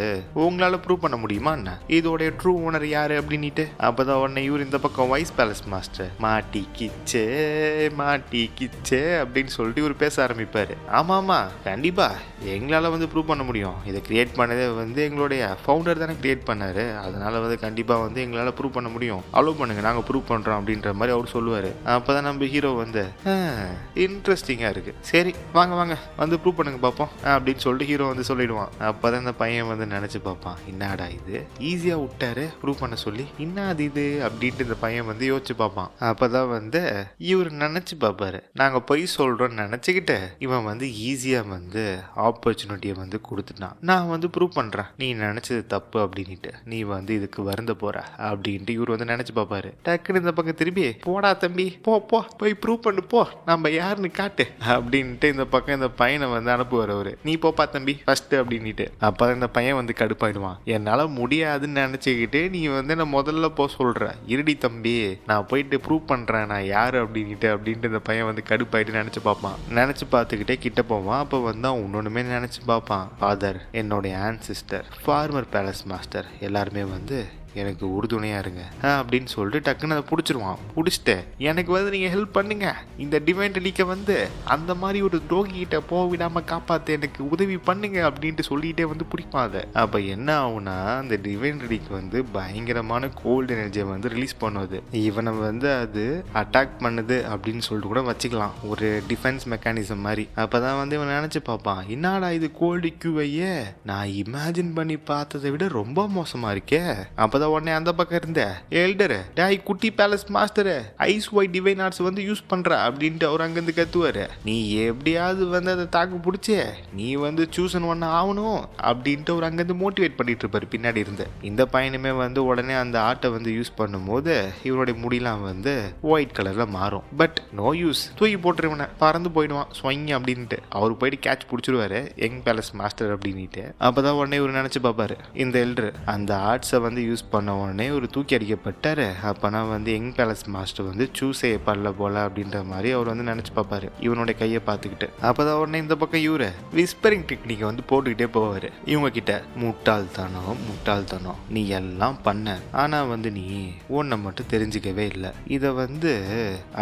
உங்களால ப்ரூவ் பண்ண முடியுமா என்ன இதோடைய ட்ரூ ஓனர் யாரு அப்படின்ட்டு. அப்பதான் உடனே இவர் இந்த பக்கம் வைஸ் பேலஸ் மாஸ்டர், மாட்டிக்கிச்சே மாட்டிக்கிச்சே அப்படின்னு சொல்லிட்டு இவர் பேச ஆரம்பிப்பாரு. ஆமா கண்டிப்பா எங்களால வந்து ப்ரூவ் பண்ண முடியும். இதை கிரியேட் பண்ணதே வந்து எங்களுடைய ஃபவுண்டர் தானே கிரியேட் பண்ணாரு. அதனால வந்து கண்டிப்பா வந்து எங்களால ப்ரூவ் பண்ண முடியும். அலோவ் பண்ணுங்க, நாங்க ப்ரூவ் பண்றோம் அப்படின்ற மாதிரி அவர் சொல்லுவாரு. அப்பதான் நம்ம ஹீரோ வந்து இன்ட்ரெஸ்டிங்கா இருக்கு, சரி வாங்க வந்து ப்ரூவ் பண்ணுங்க பார்ப்போம் அப்படின்னு சொல்லிட்டு ஹீரோ வந்து சொல்லிடுவான். அப்பதான் இந்த பையன் வந்து நினைச்சு பார்ப்பான், என்னடா இது ஈஸியா விட்டாரு ப்ரூவ் பண்ண சொல்லி, என்னது இது அப்படின்ட்டு இந்த பையன் வந்து யோசிச்சு பார்ப்பான். அப்பதான் வந்து இவர் நினைச்சு பார்ப்பாரு, நாங்க பொய் சொல்றோம்னு நினைச்சுக்கிட்டு இவன் வந்து ஈஸியா வந்து ஆப்பர்ச்சுனிட்டியை வந்து கொடுத்துட்டான். நான் வந்து ப்ரூவ் பண்றேன், நீ நினைச்சது தப்பு அப்படின்ட்டு, நீ வந்து இதுக்கு வருந்த போற அப்படின்ட்டு இவர் வந்து நினைச்சு பார்ப்பாரு. டக்குன்னு இந்த பக்கம் திரும்பி, போடா தம்பி போ போய் ப்ரூவ் பண்ணு போ, நம்ம யாருன்னு காட்டு அப்படின்ட்டு இந்த பக்கம் இந்த பையனை வந்து அனுப்புவார் அவரு. நீ போப்பா தம்பி ஃபர்ஸ்ட் அப்படின்ட்டு. அப்ப இந்த பையன் வந்து கடுப்பாயிடுவான். என்னால முடியாதுன்னு நினைச்சுக்கிட்டு நீ வந்து நான் முதல்ல போ சொல்ற, இருடி தம்பி நான் போயிட்டு ப்ரூவ் பண்றேன் நான் யாரு அப்படின்ட்டு இந்த பையன் வந்து கடுப்பாயிட்டு நினைச்சு பார்ப்பான். நினைச்சு பார்த்துக்கிட்டே கிட்ட போவான். அப்ப வந்து அவன் ஒன்னொன்னுமே நினைச்சு பார்ப்பான். ஃபாதர், என்னுடைய ஆன்சிஸ்டர், ஃபார்மர் பேலஸ் மாஸ்டர் எல்லாருமே வந்து எனக்கு உறுதுணையா இருங்க அப்படின்னு சொல்லிட்டு டக்குன்னு அதை பிடிச்சிருவான். பிடிச்சிட்டு எனக்கு வந்து நீங்க ஹெல்ப் பண்ணுங்க, இந்த டிவைன் ரிலீக்கை வந்து அந்த மாதிரி ஒரு துரோகி கிட்ட போக விடாம காப்பாத்து, எனக்கு உதவி பண்ணுங்க அப்படின்ட்டு சொல்லிட்டே வந்து பிடிப்பான் அதை. அப்ப என்ன ஆகுனா, அந்த டிவைன் ரிலீக் வந்து பயங்கரமான கோல்டு எனர்ஜியை வந்து ரிலீஸ் பண்ணுவது. இவனை வந்து அது அட்டாக் பண்ணுது அப்படின்னு சொல்லிட்டு கூட வச்சுக்கலாம், ஒரு டிஃபென்ஸ் மெக்கானிசம் மாதிரி. அப்பதான் வந்து இவன் நினைச்சு பார்ப்பான், என்னடா இது கோல்டு கியூவையே நான் இமேஜின் பண்ணி பார்த்ததை விட ரொம்ப மோசமா இருக்கே. அப்பதான் உடனே அந்த பக்கம் இருந்த எல்டர், டேய் குட்டி palace master, ice white divine arts வந்து யூஸ் பண்ற அப்படின்ட்டு அவர் அங்கிருந்து கத்துவாரு. நீ எப்படியாவது வந்து அதை தாக்கு பிடிச்சே, நீ வந்து சூசன் ஒன்னு ஆகணும் அப்படின்ட்டு அவர் அங்கிருந்து மோட்டிவேட் பண்ணிட்டு இருப்பாரு பின்னாடி இருந்து. இந்த பையனுமே வந்து உடனே அந்த ஆட்டை வந்து யூஸ் பண்ணும்போது இவருடைய முடியெல்லாம் வந்து ஒயிட் கலர்ல மாறும். பட் நோ யூஸ், தூக்கி போட்டுருவன பறந்து போயிடுவான் ஸ்வங்க அப்படின்ட்டு. அவரு போயிட்டு கேட்ச் பிடிச்சிருவாரு யங் பேலஸ் மாஸ்டர் அப்படின்ட்டு. அப்பதான் உடனே இவர் நினைச்சு பார்ப்பாரு, இந்த எல்டர் அந்த ஆர்ட்ஸை வந்து யூஸ் பண்ண உடனே ஒரு தூக்கி அடிக்கப்பட்டாரு. அப்பனா வந்து யங் பேலஸ் மாஸ்டர் வந்து சூஸ் செய்யப்படல போல அப்படின்ற மாதிரி அவர் வந்து நினைச்சு பார்ப்பாரு இவனுடைய கையை பார்த்துக்கிட்டு. அப்பதான் உடனே இந்த பக்கம் இவரு விஸ்பரிங் டெக்னிக்கை வந்து போட்டுக்கிட்டே போவாரு இவங்க கிட்ட. முட்டாள்தனம் நீ எல்லாம் பண்ண, ஆனா வந்து நீ ஒன்றை மட்டும் தெரிஞ்சுக்கவே இல்லை. இதை வந்து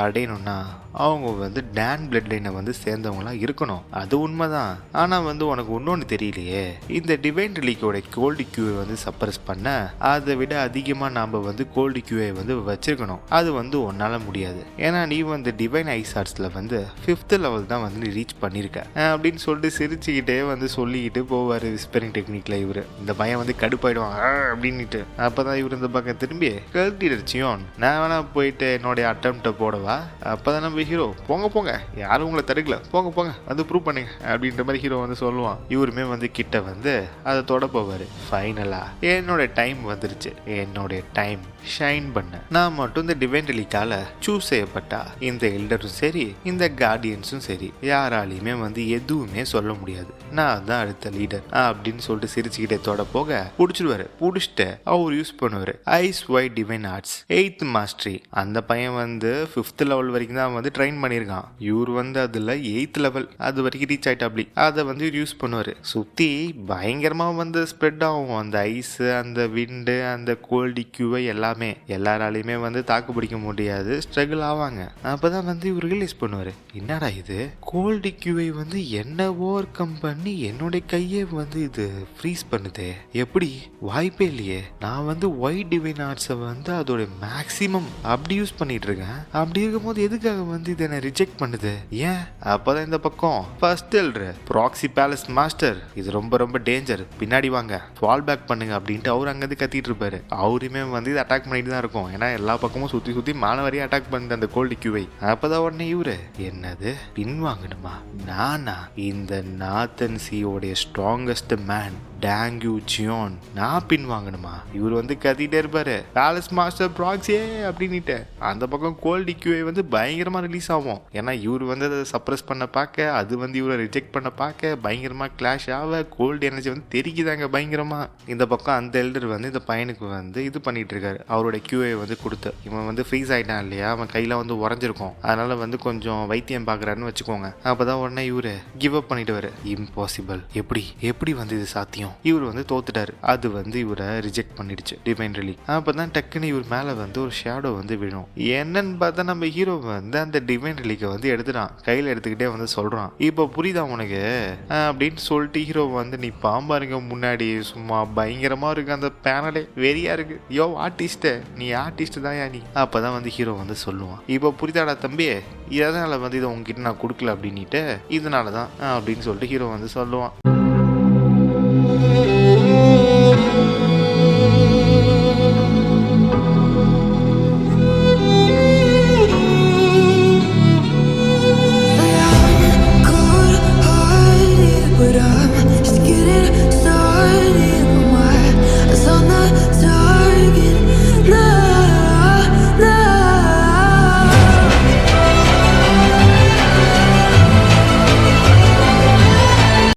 அடையணும்னா அவங்க வந்து டான் பிளட் லைனை வந்து சேர்ந்தவங்களா இருக்கணும், அது உண்மைதான். ஆனா வந்து உனக்கு இன்னொன்று தெரியலையே, இந்த டிவைன் ரிலீக்கோட கோல்டு கியூவை வந்து சப்ரஸ் பண்ண அதை விட அதிகமாக நாம் வந்து கோல்டு கியூவை வந்து வச்சிருக்கணும். அது வந்து உன்னால முடியாது, ஏன்னா நீ வந்து டிவைன் ஐஸ் ஆர்ட்ஸில் வந்து 5th லெவல் தான் வந்து நீ ரீச் பண்ணியிருக்க அப்படின்னு சொல்லிட்டு சிரிச்சுக்கிட்டே வந்து சொல்லிக்கிட்டு போவார் விஸ்பரிங் டெக்னிக்கில் இவர். இந்த பையன் வந்து கடுப்பாயிடுவான் அப்படின்ட்டு. அப்போதான் இவர் இந்த பக்கம் திரும்பி, கல்டிடர்ச்சியோன் நான் வேணா போயிட்டு என்னுடைய அட்டம்ப்டை போடவா. அப்போதான் நம்ம ஹீரோ, போங்க யாரும் உங்களை தடுக்கல, போங்க வந்து ப்ரூவ் பண்ணுங்க அப்படின்ற மாதிரி ஹீரோ வந்து சொல்லுவான். இவருமே வந்து கிட்ட வந்து அதை தொட போவார். ஃபைனலா என்னோட டைம் வந்துருச்சு, என்னுடைய டைம் ஷைன் பண்ண. நான் மட்டும் இந்த டிவைன் ரிலீக்கால சூஸ் செய்யப்பட்டா இந்த எல்டரும் சரி இந்த கார்டியன்ஸும் சரி யாராலையுமே வந்து எதுவுமே சொல்ல முடியாது, நான் தான் அடுத்த லீடர் அப்படின்னு சொல்லிட்டு சிரிச்சுக்கிட்டே தொட போக பிடிச்சிடுவாரு. பிடிச்சிட்டு அவர் யூஸ் பண்ணுவாரு ice white divine arts 8th mastery. அந்த பையன் வந்து 5th லெவல் வரைக்கும் தான் வந்து ட்ரைன் பண்ணியிருக்கான். இவர் வந்து அதுல 8th லெவல் அது வரைக்கும் ரீச் ஆயிட்டாப்டி. அதை வந்து இவர் யூஸ் பண்ணுவாரு. சுத்தி பயங்கரமா வந்து ஸ்ப்ரெட் ஆகும் அந்த ஐஸ், அந்த விண்டு, அந்த கோல்டு கியூவை எல்லாமே எல்லாராலையுமே வந்து தாக்கு பிடிக்க முடியாது, ஸ்ட்ரகிள் ஆவாங்க. அப்பதான் வந்து இவர் ரியலைஸ் பண்ணுவாரு, என்னடா இது கோல்டு கியூவை வந்து என்ன ஓவர் கம் பண்ணி என்னுடைய கையை வந்து இது ஃப்ரீஸ் பண்ணுதே, எப்படி வாய்ப்பே இல்லையே. நான் வந்து ஒயிட் டிவைன் ஆர்ட்ஸை வந்து அதோட மேக்சிமம் அப்படி யூஸ் பண்ணிட்டு இருக்கேன். அப்படி இருக்கும்போது எதுக்காக வந்து இதை என்ன ரிஜெக்ட் பண்ணுது, ஏன்? அப்பதான் இந்த பக்கம் first elder proxy palace master, இது ரொம்ப ரொம்ப டேஞ்சர், பின்னாடி வாங்க ஃபால் பேக் பண்ணுங்க அப்படின்ட்டு அவர் அங்கிருந்து கத்திட்டு இருப்பாரு. அவருமே வந்து இது அட்டாக் பண்ணிட்டு தான் இருக்கும், ஏன்னா எல்லா பக்கமும் சுத்தி மானவரையும் அட்டாக் பண்ணுது அந்த கோல்டு கியூவை. அப்பதான் உடனே இவரு, என்னது பின் வாங்கணுமா, நானா இந்த நாத்தன் சியோடைய ஸ்ட்ராங்கஸ்ட் மேன் டேங்யூ ஜியோன் நான் பின் வாங்கணுமா? இவர் வந்து கத்திட்டே இருப்பாரு, பேலஸ் மாஸ்டர் ப்ராக்ஸியே அப்படின்ட்டு. அந்த பக்கம் கோல்டு கியூவை வந்து பயங்கரமா ரிலீஸ் ஆகும், ஏன்னா இவர் வந்து அதை சப்ரஸ் பண்ண பார்க்க, அது வந்து இவரை ரிஜெக்ட் பண்ண பார்க்க பயங்கரமா கிளாஷ் ஆக கோல்டு எனர்ஜி வந்து தெரிக்குதாங்க பயங்கரமா. இந்த பக்கம் அந்த எல்டர் வந்து இந்த பையனுக்கு பையனுக்கு வந்து இது பண்ணிட்டு இருக்காரு, அவரோட கியூஐ வந்து கொடுத்து. இவன் வந்து ஃப்ரீஸ் ஆயிட்டான் இல்லையா, அவன் கையில வந்து உறைஞ்சிருக்கும், அதனால வந்து கொஞ்சம் வைத்தியம் பார்க்குறாருன்னு வச்சுக்கோங்க. அப்பதான் உடனே இவரு கிவ் அப் பண்ணிட்டு வர, இம்பாசிபிள், எப்படி வந்து இது சாத்தியம், இவர் வந்து தோத்துட்டாரு. அது வந்து இவரை ரிஜெக்ட் பண்ணிடுச்சு டிவைன் ரிலி. அப்பதான் டக்குன்னு இவர் மேல வந்து ஒரு ஷேடோ வந்து விழும். என்னன்னு பார்த்தா நம்ம ஹீரோ வந்து அந்த டிவைன் ரிலிக்கை வந்து எடுத்துட்டான், கையில எடுத்துக்கிட்டே வந்து சொல்றான், இப்போ புரியுதா உனக்கு அப்படின்னு சொல்லிட்டு ஹீரோ வந்து நீ பாம்பாருங்க முன்னாடி சும்மா பயங்கரமா இருக்கு அந்த பேனலே, வெறியா இருக்கு, யோ ஆர்டிஸ்ட், நீ ஆர்டிஸ்ட் தான் நீ. அப்பதான் வந்து ஹீரோ வந்து சொல்லுவான், இப்போ புரியுதாடா தம்பி, இதனால வந்து இதை உங்ககிட்ட நான் கொடுக்கல அப்படின்ட்டு, இதனாலதான் அப்படின்னு சொல்லிட்டு ஹீரோ வந்து சொல்லுவான். But I'm just getting started.